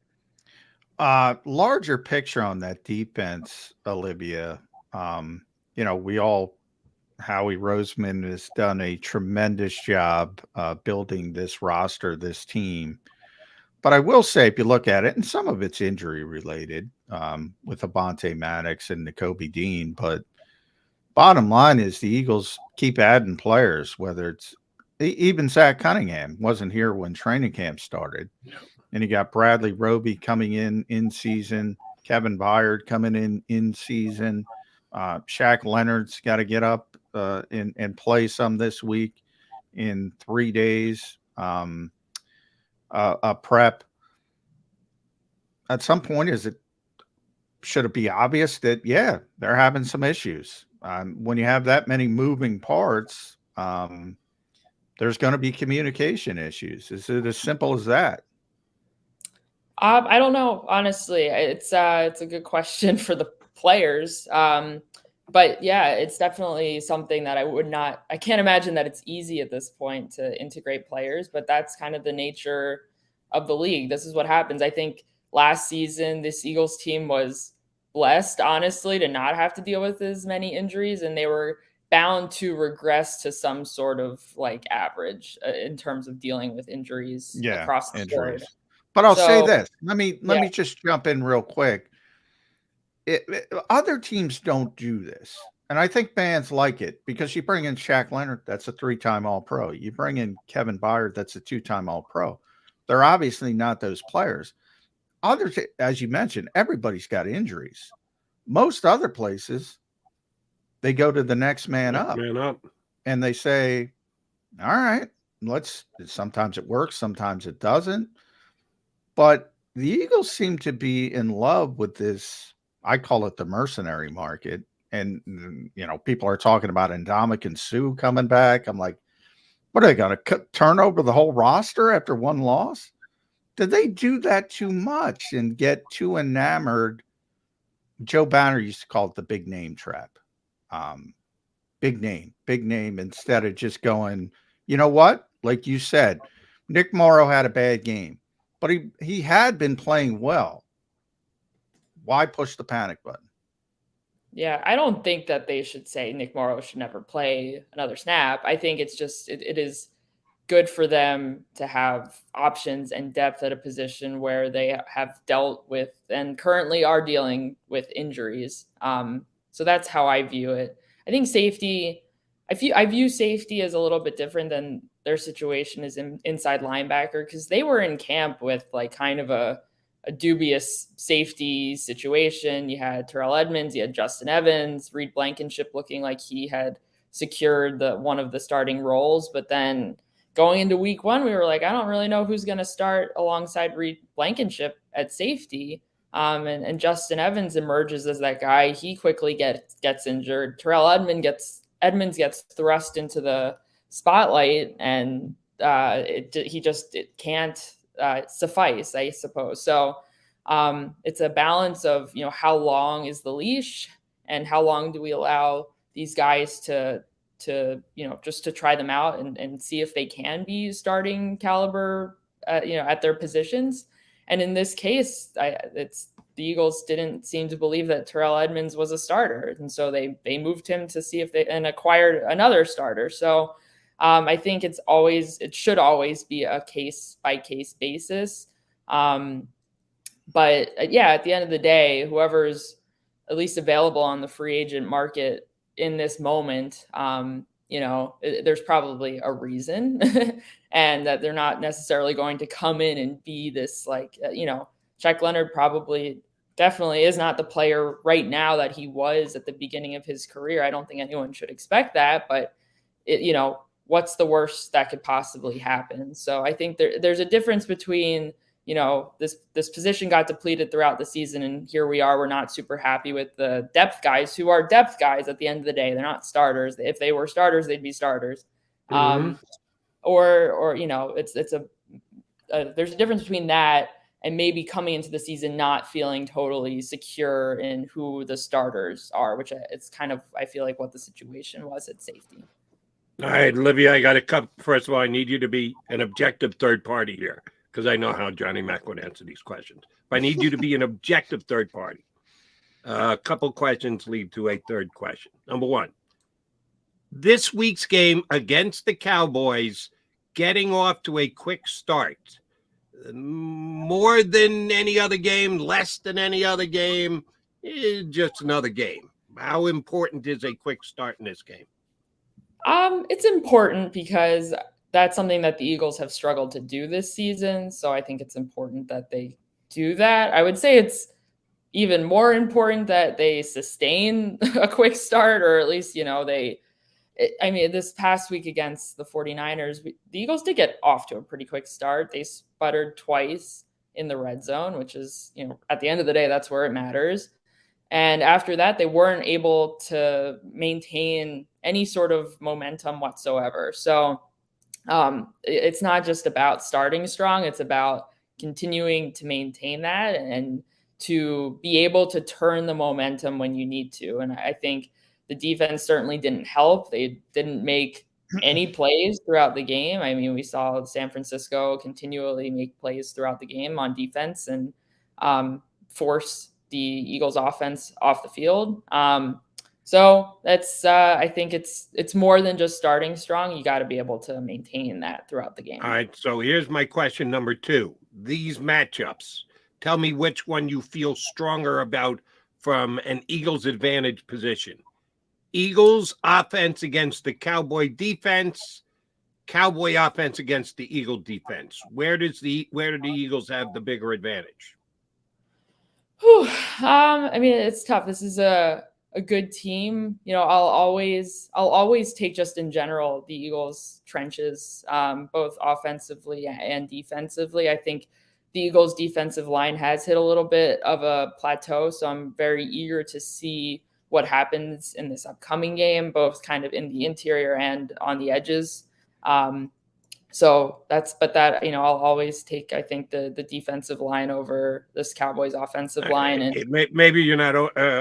Larger picture on that defense, Olivia. Howie Roseman has done a tremendous job building this roster, this team. But I will say, if you look at it, and some of it's injury related with Avonte Maddox and Nakobe Dean, but bottom line is the Eagles keep adding players, whether it's even Zach Cunningham wasn't here when training camp started. No. And you got Bradley Roby coming in season, Kevin Byard coming in season. Shaq Leonard's got to get up and play some this week in 3 days. A prep. At some point, should it be obvious that, yeah, they're having some issues? When you have that many moving parts, there's going to be communication issues. Is it as simple as that? I don't know, honestly. It's a good question for the players. But yeah, it's definitely something that I can't imagine that it's easy at this point to integrate players, but that's kind of the nature of the league. This is what happens. I think last season, this Eagles team was blessed, honestly, to not have to deal with as many injuries, and they were bound to regress to some sort of like average in terms of dealing with injuries across the board. But I'll say this. Let me just jump in real quick. Other teams don't do this. And I think fans like it because you bring in Shaq Leonard, that's a 3-time All-Pro. You bring in Kevin Byard, that's a 2-time All-Pro. They're obviously not those players. Others, as you mentioned, everybody's got injuries. Most other places, they go to the next man up. And they say, all right, sometimes it works, sometimes it doesn't. But the Eagles seem to be in love with this, I call it the mercenary market. And, people are talking about Ndamukong Suh coming back. I'm like, what are they going to turn over the whole roster after one loss? Did they do that too much and get too enamored? Joe Banner used to call it the big name trap. Big name, instead of just going, you know what? Like you said, Nick Morrow had a bad game, but he had been playing well. Why push the panic button? Yeah, I don't think that they should say Nick Morrow should never play another snap. I think it's just it is good for them to have options and depth at a position where they have dealt with and currently are dealing with injuries. So that's how I view it. I think safety, I view safety as a little bit different than their situation as inside linebacker, because they were in camp with like kind of a dubious safety situation. You had Terrell Edmonds, you had Justin Evans, Reed Blankenship looking like he had secured one of the starting roles. But then going into week 1, we were like, I don't really know who's going to start alongside Reed Blankenship at safety. And Justin Evans emerges as that guy. He quickly gets injured. Terrell Edmonds gets thrust into the spotlight, and it can't suffice, I suppose. So it's a balance of, how long is the leash and how long do we allow these guys to just to try them out and see if they can be starting caliber, at their positions. And in this case, the Eagles didn't seem to believe that Terrell Edmonds was a starter. And so they moved him to see if and acquired another starter. So I think it should always be a case by case basis. But at the end of the day, whoever's at least available on the free agent market in this moment, there's probably a reason and that they're not necessarily going to come in and be this Shaq Leonard definitely is not the player right now that he was at the beginning of his career. I don't think anyone should expect that, but what's the worst that could possibly happen? So I think there's a difference between, this position got depleted throughout the season, and here we are. We're not super happy with the depth guys who are depth guys at the end of the day. They're not starters. If they were starters, they'd be starters. Mm-hmm. There's a difference between that and maybe coming into the season not feeling totally secure in who the starters are, which it's kind of, I feel like, what the situation was at safety. All right, Olivia, I got a couple. First of all, I need you to be an objective third party here, because I know how Johnny Mac would answer these questions. But I need you to be an objective third party. A couple questions lead to a third question. Number one, this week's game against the Cowboys, getting off to a quick start, more than any other game, less than any other game, just another game. How important is a quick start in this game? It's important because that's something that the Eagles have struggled to do this season. So I think it's important that they do that. I would say it's even more important that they sustain a quick start, or at least, this past week against the 49ers, the Eagles did get off to a pretty quick start. They sputtered twice in the red zone, which is, at the end of the day, that's where it matters. And after that, they weren't able to maintain any sort of momentum whatsoever. So it's not just about starting strong. It's about continuing to maintain that and to be able to turn the momentum when you need to. And I think the defense certainly didn't help. They didn't make any plays throughout the game. I mean, we saw San Francisco continually make plays throughout the game on defense and force the Eagles offense off the field. So that's, I think it's more than just starting strong. You got to be able to maintain that throughout the game. All right. So here's my question number 2. These matchups, tell me which one you feel stronger about from an Eagles advantage position. Eagles offense against the Cowboy defense, Cowboy offense against the Eagle defense. Where do the Eagles have the bigger advantage? I mean, it's tough. This is a good team. You know, I'll always take, just in general, the Eagles' trenches, both offensively and defensively. I think the Eagles' defensive line has hit a little bit of a plateau, so I'm very eager to see what happens in this upcoming game, both kind of in the interior and on the edges. So I'll always take, I think, the defensive line over this Cowboys offensive line. And Maybe you're not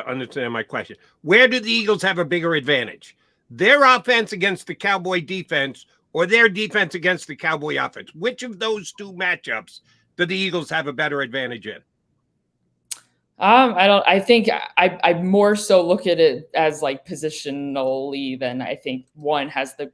understanding my question. Where do the Eagles have a bigger advantage? Their offense against the Cowboy defense, or their defense against the Cowboy offense? Which of those two matchups do the Eagles have a better advantage in? I think I more so look at it as like positionally than I think one has the.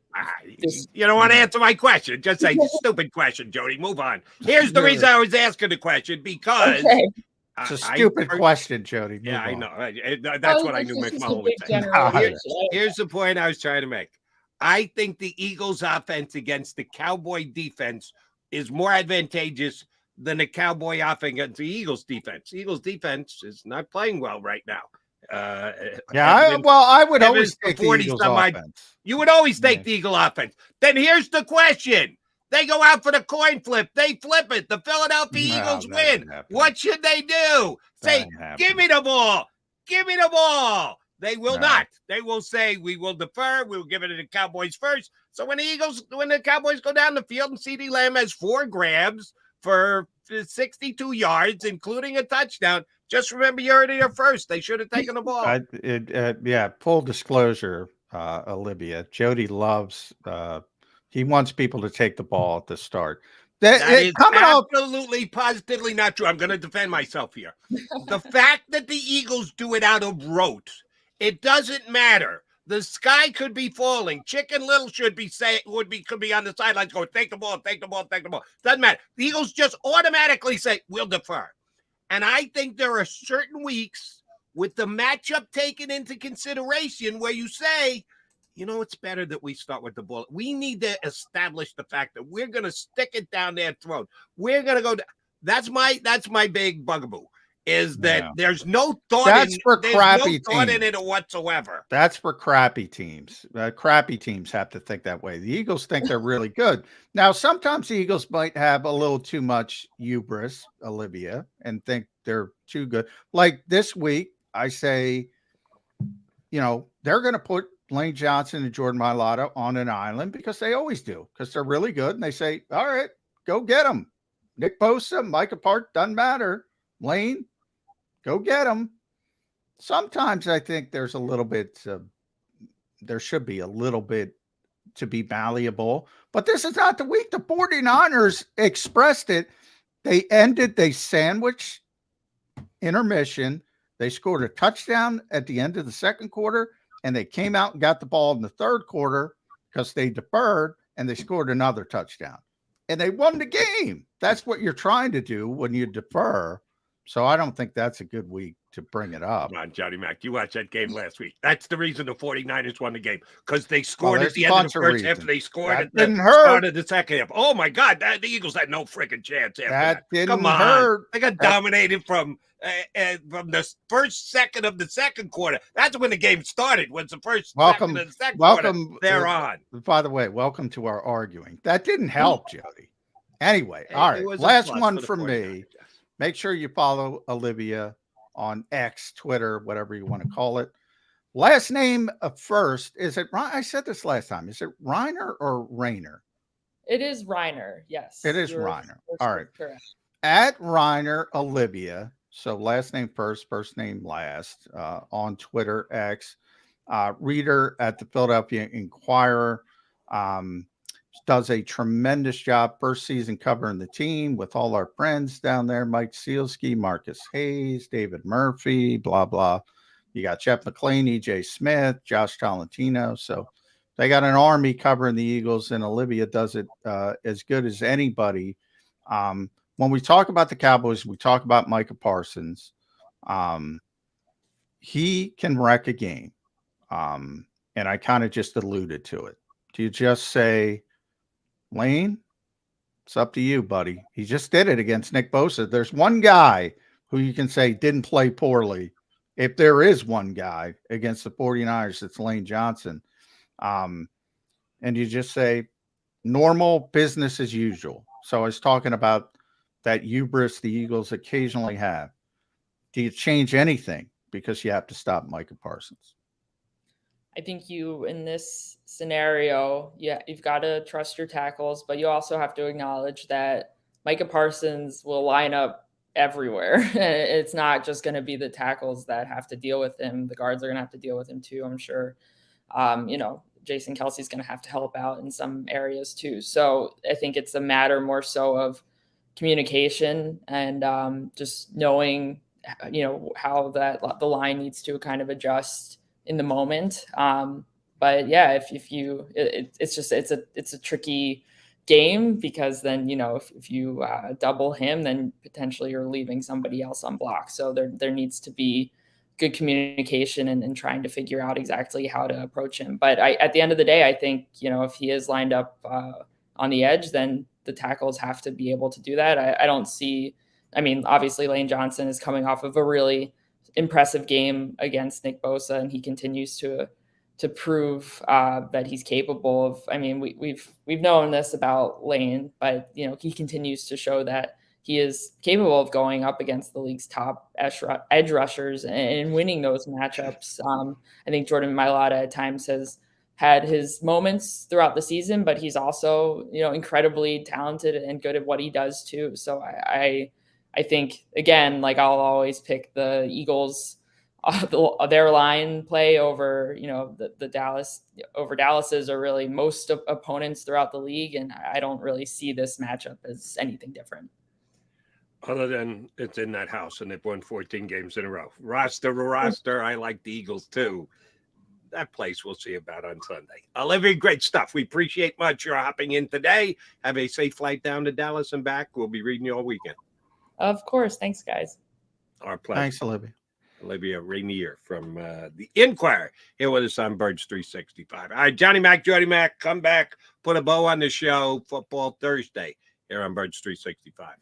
You don't want to answer my question. Just say stupid question, Jody. Move on. Here's the reason I was asking the question, because it's a stupid question, Jody. Yeah, I know. That's what I knew McMullen would say. Here's the point I was trying to make. I think the Eagles' offense against the Cowboy defense is more advantageous than the Cowboy offense against the Eagles defense. The Eagles defense is not playing well right now. I would always take the Eagles offense. You would always take the Eagle offense. Then here's the question. They go out for the coin flip. They flip it. The Philadelphia Eagles win. What should they do? Say, give me the ball. Give me the ball. They will not. They will say, we will defer. We will give it to the Cowboys first. So when the Cowboys go down the field and CeeDee Lamb has 4 grabs for 62 yards, including a touchdown, just remember you heard it here first. They should have taken the ball. Full disclosure, Olivia, Jody loves, he wants people to take the ball at the start. That is absolutely, positively not true. I'm going to defend myself here. The fact that the Eagles do it out of rote, it doesn't matter. The sky could be falling. Chicken Little could be on the sidelines going, take the ball, take the ball, take the ball. Doesn't matter. The Eagles just automatically say, we'll defer. And I think there are certain weeks with the matchup taken into consideration where you say, it's better that we start with the ball. We need to establish the fact that we're going to stick it down their throat. We're going to go. That's my big bugaboo. Is that there's no thought in it whatsoever. That's for crappy teams. Crappy teams have to think that way. The Eagles think they're really good. Now, sometimes the Eagles might have a little too much hubris, Olivia, and think they're too good. Like this week, I say, they're going to put Lane Johnson and Jordan Mailata on an island because they always do, because they're really good. And they say, all right, go get them. Nick Bosa, Micah Park, doesn't matter. Lane, go get them. Sometimes I think there's a little bit, there should be a little bit to be malleable, but this is not the week. The 49ers expressed it. They sandwiched intermission. They scored a touchdown at the end of the second quarter, and they came out and got the ball in the third quarter because they deferred, and they scored another touchdown. And they won the game. That's what you're trying to do when you defer. So I don't think that's a good week to bring it up. Come on, Johnny Mac. You watched that game last week. That's the reason the 49ers won the game, because they scored at the end of the first half. They scored at the start of the second half. Oh, my God. The Eagles had no freaking chance after that. Didn't hurt. They got dominated from the first second of the second quarter. That's when the game started, was the first second of the second quarter. They're on. By the way, welcome to our arguing. That didn't help, Jody. Anyway, all right. Last one from me. Make sure you follow Olivia on X, Twitter, whatever you want to call it. Last name first. Is it Reiner? I said this last time. Is it Reiner or Rainer? It is Reiner. Yes. It is Reiner. All right. Correct. At Reiner Olivia. So last name first, first name last, on Twitter, X. Reader at the Philadelphia Inquirer. Does a tremendous job first season covering the team with all our friends down there. Mike Sealski, Marcus Hayes, David Murphy, blah, blah. You got Jeff McClain, EJ Smith, Josh Tolentino. So they got an army covering the Eagles, and Olivia does it as good as anybody. When we talk about the Cowboys, we talk about Micah Parsons. He can wreck a game. And I kind of just alluded to it. Do you just say, Lane, it's up to you, buddy. He just did it against Nick Bosa. There's one guy who you can say didn't play poorly. If there is one guy against the 49ers, it's Lane Johnson. And you just say, normal business as usual. So I was talking about that hubris the Eagles occasionally have. Do you change anything because you have to stop Micah Parsons? I think in this scenario, you've got to trust your tackles, but you also have to acknowledge that Micah Parsons will line up everywhere. It's not just going to be the tackles that have to deal with him. The guards are going to have to deal with him too, I'm sure. Jason Kelsey's going to have to help out in some areas too. So I think it's a matter more so of communication and just knowing, how the line needs to kind of adjust in the moment. But yeah, it's a tricky game because then, if you double him, then potentially you're leaving somebody else on block. So there needs to be good communication and trying to figure out exactly how to approach him. But at the end of the day, I think, if he is lined up on the edge, then the tackles have to be able to do that. Obviously Lane Johnson is coming off of a really impressive game against Nick Bosa, and he continues to prove that he's capable of. We've known this about Lane, but he continues to show that he is capable of going up against the league's top edge rushers and winning those matchups. I think Jordan Mailata at times has had his moments throughout the season, but he's also incredibly talented and good at what he does too. So I think, again, I'll always pick the Eagles, their line play over, the Dallas over Dallas's or really most opponents throughout the league. And I don't really see this matchup as anything different. Other than it's in that house and they've won 14 games in a row. Roster to roster, I like the Eagles too. That place we'll see about on Sunday. Olivia, great stuff. We appreciate much your hopping in today. Have a safe flight down to Dallas and back. We'll be reading you all weekend. Of course. Thanks, guys. Our pleasure. Thanks, Olivia. Olivia Rainier from the Inquirer here with us on Birds 365. All right, Johnny Mac, Jody Mac, come back, put a bow on the show. Football Thursday here on Birds 365.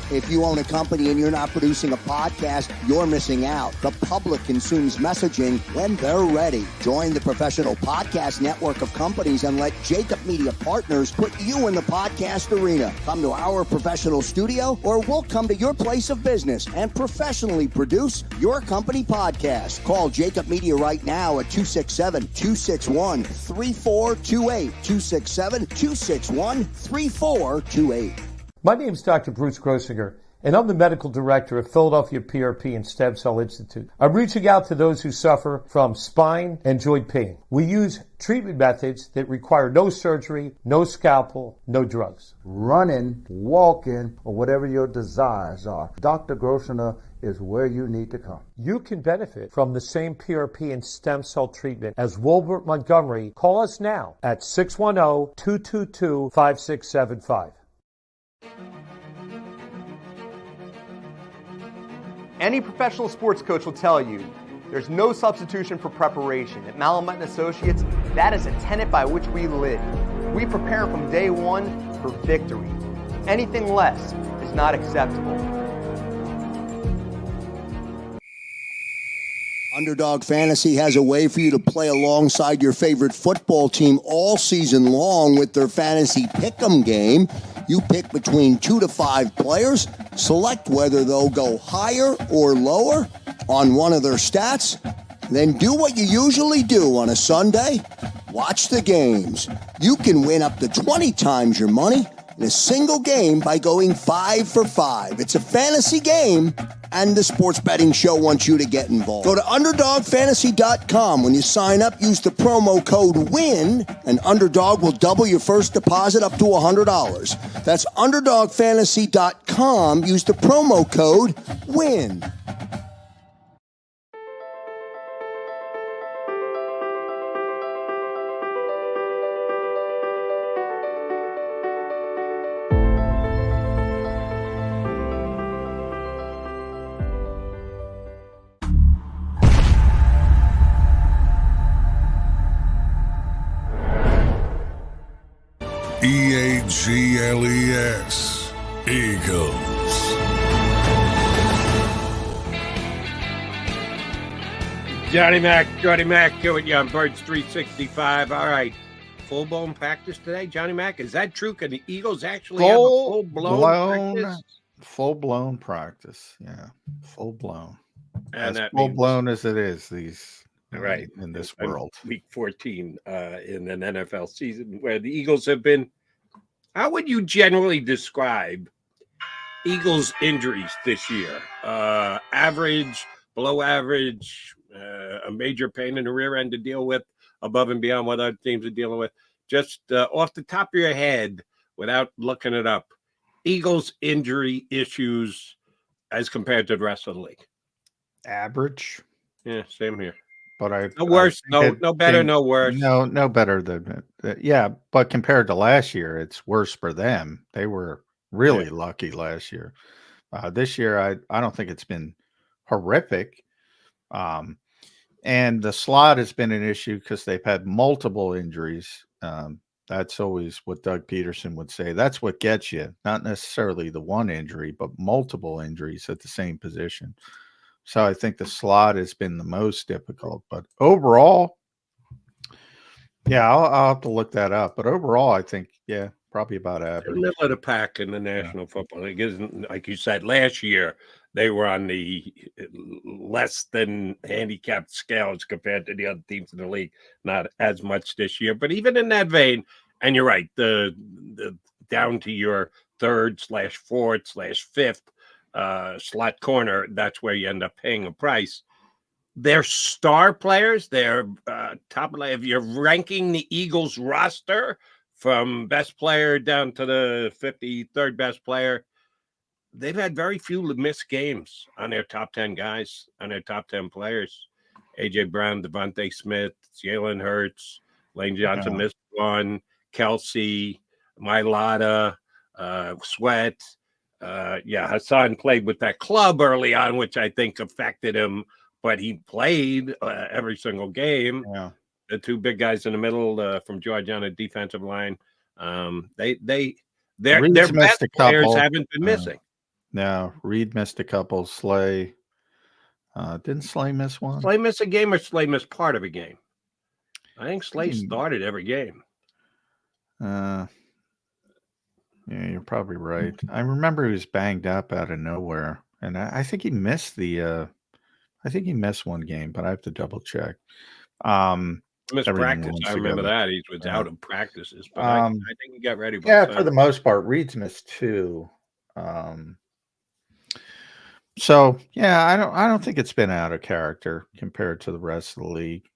If you own a company and you're not producing a podcast, you're missing out. The public consumes messaging when they're ready. Join the professional podcast network of companies and let JAKIB Media Partners put you in the podcast arena. Come to our professional studio or we'll come to your place of business and professionally produce your company podcast. Call JAKIB Media right now at 267-261-3428. 267-261-3428. My name is Dr. Bruce Grossinger, and I'm the medical director of Philadelphia PRP and Stem Cell Institute. I'm reaching out to those who suffer from spine and joint pain. We use treatment methods that require no surgery, no scalpel, no drugs. Running, walking, or whatever your desires are, Dr. Grossinger is where you need to come. You can benefit from the same PRP and stem cell treatment as Wilbert Montgomery. Call us now at 610-222-5675. Any professional sports coach will tell you there's no substitution for preparation. At McMullen Associates, that is a tenet by which we live. We prepare from day one for victory. Anything less is not acceptable. Underdog Fantasy has a way for you to play alongside your favorite football team all season long with their fantasy pick'em game. You pick between 2 to 5 players, select whether they'll go higher or lower on one of their stats, then do what you usually do on a Sunday, watch the games. You can win up to 20 times your money in a single game by going 5 for 5. It's a fantasy game, and the Sports Betting Show wants you to get involved. Go to UnderdogFantasy.com. When you sign up, use the promo code WIN, and Underdog will double your first deposit up to $100. That's UnderdogFantasy.com. Use the promo code WIN. EAGLES, Eagles. Johnny Mac, here with you on Birds 365. All right, full-blown practice today, Johnny Mac. Is that true? Can the Eagles actually have a full-blown practice? Full-blown practice, yeah, full-blown. And as full-blown as it is these right in this world. Week 14 in an NFL season where the Eagles have been. How would you generally describe Eagles injuries this year? Average, below average, a major pain in the rear end to deal with, above and beyond what other teams are dealing with. Just off the top of your head, without looking it up, Eagles injury issues as compared to the rest of the league. Average. Yeah, same here. But no worse, no better, no worse. No better than yeah. But compared to last year, it's worse for them. They were really lucky last year. This year, I don't think it's been horrific. And the slot has been an issue because they've had multiple injuries. That's always what Doug Peterson would say. That's what gets you, not necessarily the one injury, but multiple injuries at the same position. So I think the slot has been the most difficult. But overall, yeah, I'll have to look that up. But overall, I think, yeah, probably about average. Middle of the pack in the National Football League. Isn't, like you said, last year they were on the less than handicapped scales compared to the other teams in the league. Not as much this year. But even in that vein, and you're right, the down to your third/fourth/fifth slot corner, that's where you end up paying a price. They're star players. They're top of, if you're ranking the Eagles roster from best player down to the 53rd best player, they've had very few missed games on their top 10 guys, on their top 10 players. A.J. Brown, Devontae Smith, Jalen Hurts, Lane Johnson missed one, Kelsey, Mailata, Sweat. Hassan played with that club early on, which I think affected him, but he played every single game. Yeah. The two big guys in the middle from Georgia on the defensive line, their best players haven't been missing. No, Reed missed a couple. Slay didn't Slay miss one? Slay miss a game or Slay miss part of a game? I think Slay started every game. Yeah, you're probably right. I remember he was banged up out of nowhere, and I think he missed the. I think he missed one game, but I have to double check. Missed practice. I remember that he was out of practices, but I think he got ready. Yeah, for the most part, Reed's missed two. So yeah, I don't think it's been out of character compared to the rest of the league.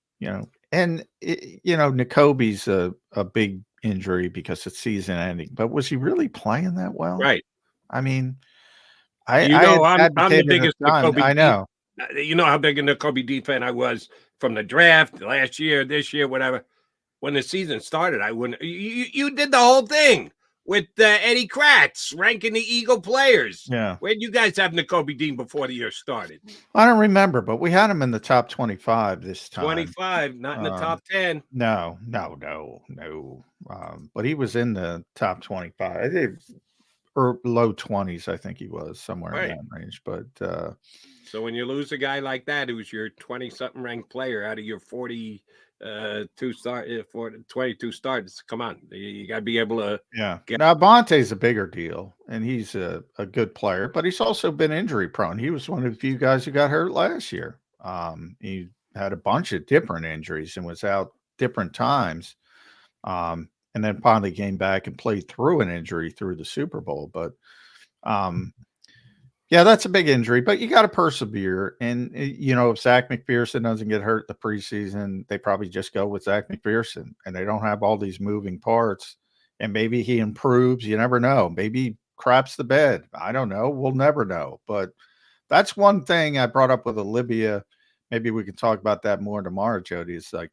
And N'Kobe's a big injury because it's season ending, but was he really playing that well? Right. I mean, I'm the biggest N'Kobe. I know. You know how big a N'Kobe deep fan I was from the draft last year, this year, whatever. When the season started, I wouldn't. You did the whole thing with Eddie Kratz ranking the Eagle players. Yeah. Where did you guys have N'Kobe Dean before the year started? I don't remember, but we had him in the top 25 this time. 25, not in the top 10. No. But he was in the top 25. I think, or low 20s, I think he was somewhere in that range. But so when you lose a guy like that, who's your 20-something ranked player out of your 22 starts, come on, you got to be able to. Yeah. Now Vontae's a bigger deal, and he's a good player, but he's also been injury prone. He was one of the few guys who got hurt last year. He had a bunch of different injuries and was out different times. and then finally came back and played through an injury through the Super Bowl. But yeah, that's a big injury, but you got to persevere. And, if Zach McPherson doesn't get hurt the preseason, they probably just go with Zach McPherson, and they don't have all these moving parts. And maybe he improves. You never know. Maybe he craps the bed. I don't know. We'll never know. But that's one thing I brought up with Olivia. Maybe we can talk about that more tomorrow, Jody. It's like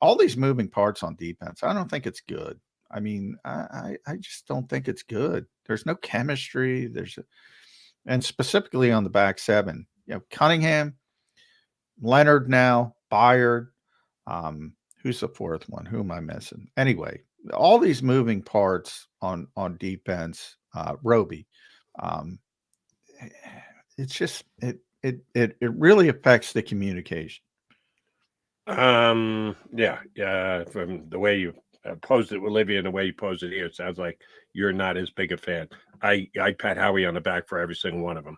all these moving parts on defense. I don't think it's good. I mean, I just don't think it's good. There's no chemistry. And specifically on the back seven, Cunningham, Leonard now, Byard. Who's the fourth one? Who am I missing? Anyway, all these moving parts on defense, Roby. It's just it really affects the communication. From the way you posed it, Olivia, and the way you posed it here, it sounds like you're not as big a fan. I pat Howie on the back for every single one of them.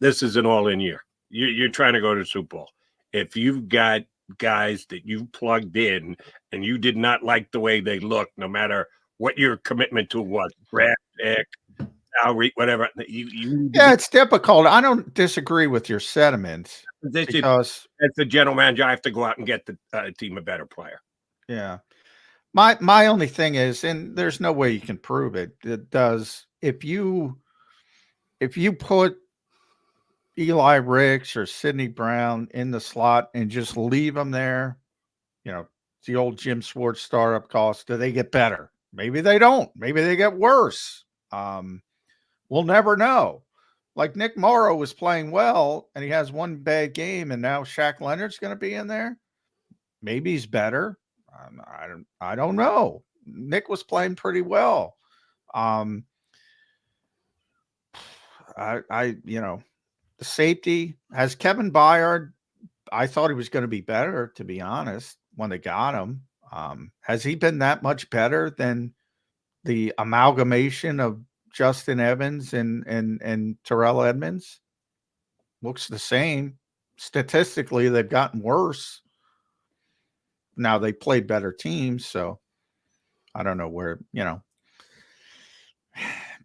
This is an all-in year. You're trying to go to the Super Bowl. If you've got guys that you plugged in and you did not like the way they look, no matter what your commitment to was, draft pick, salary, whatever. It's difficult. I don't disagree with your sentiments because as the general manager, I have to go out and get the team a better player. Yeah. My only thing is, and there's no way you can prove it. It does. If you put Eli Ricks or Sidney Brown in the slot and just leave them there, it's the old Jim Schwartz startup cost. Do they get better? Maybe they don't. Maybe they get worse. We'll never know. Like Nick Morrow was playing well, and he has one bad game, and now Shaq Leonard's going to be in there. Maybe he's better. I don't know. Nick was playing pretty well. The safety has Kevin Byard. I thought he was going to be better, to be honest, when they got him. Has he been that much better than the amalgamation of Justin Evans and Terrell Edmonds? Looks the same. Statistically, they've gotten worse. Now they played better teams, so I don't know where,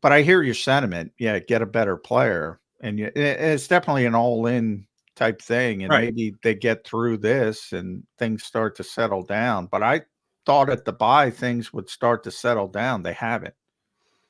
but I hear your sentiment. Yeah, get a better player. And it's definitely an all-in type thing. And maybe they get through this and things start to settle down. But I thought at the bye things would start to settle down. They haven't.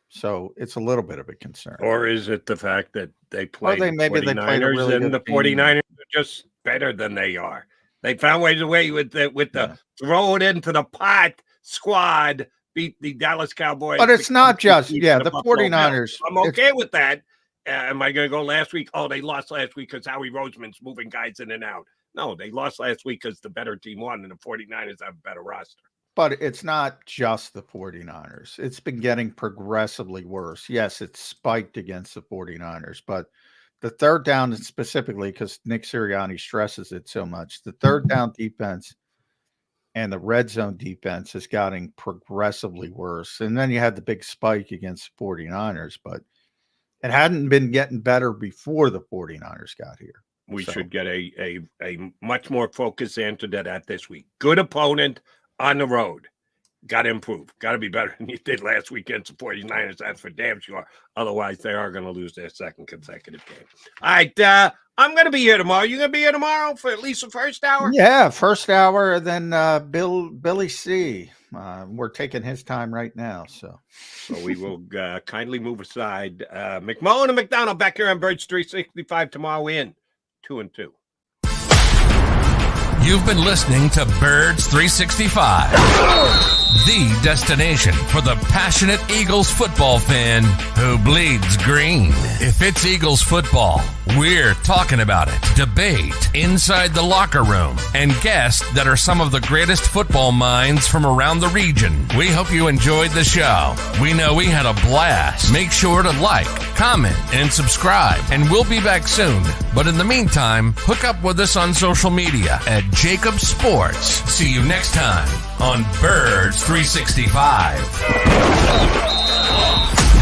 So it's a little bit of a concern. Or is it the fact that they played they played a really and the 49ers are just better than they are? They found ways away with the throw it into the pot squad, beat the Dallas Cowboys. But it's not just, the 49ers. I'm okay with that. Am I going to go last week? Oh, they lost last week because Howie Roseman's moving guys in and out. No, they lost last week because the better team won, and the 49ers have a better roster. But it's not just the 49ers. It's been getting progressively worse. Yes, it's spiked against the 49ers, but the third down specifically, because Nick Sirianni stresses it so much, the third down defense and the red zone defense is getting progressively worse. And then you had the big spike against the 49ers, but it hadn't been getting better before the 49ers got here. We should get a much more focused answer to that this week. Good opponent on the road. Got to improve. Got to be better than you did last week against the 49ers. That's for damn sure. Otherwise, they are going to lose their second consecutive game. All right. I'm going to be here tomorrow. You going to be here tomorrow for at least the first hour? Yeah, first hour. Then Billy C. We're taking his time right now. So we will kindly move aside. McMullen and McDonald back here on Birds 365 tomorrow in 2-2. You've been listening to Birds 365, the destination for the passionate Eagles football fan who bleeds green. If it's Eagles football, we're talking about it. Debate, inside the locker room, and guests that are some of the greatest football minds from around the region. We hope you enjoyed the show. We know we had a blast. Make sure to like, comment, and subscribe, and we'll be back soon. But in the meantime, hook up with us on social media at JAKIB Sports. See you next time on Birds 365.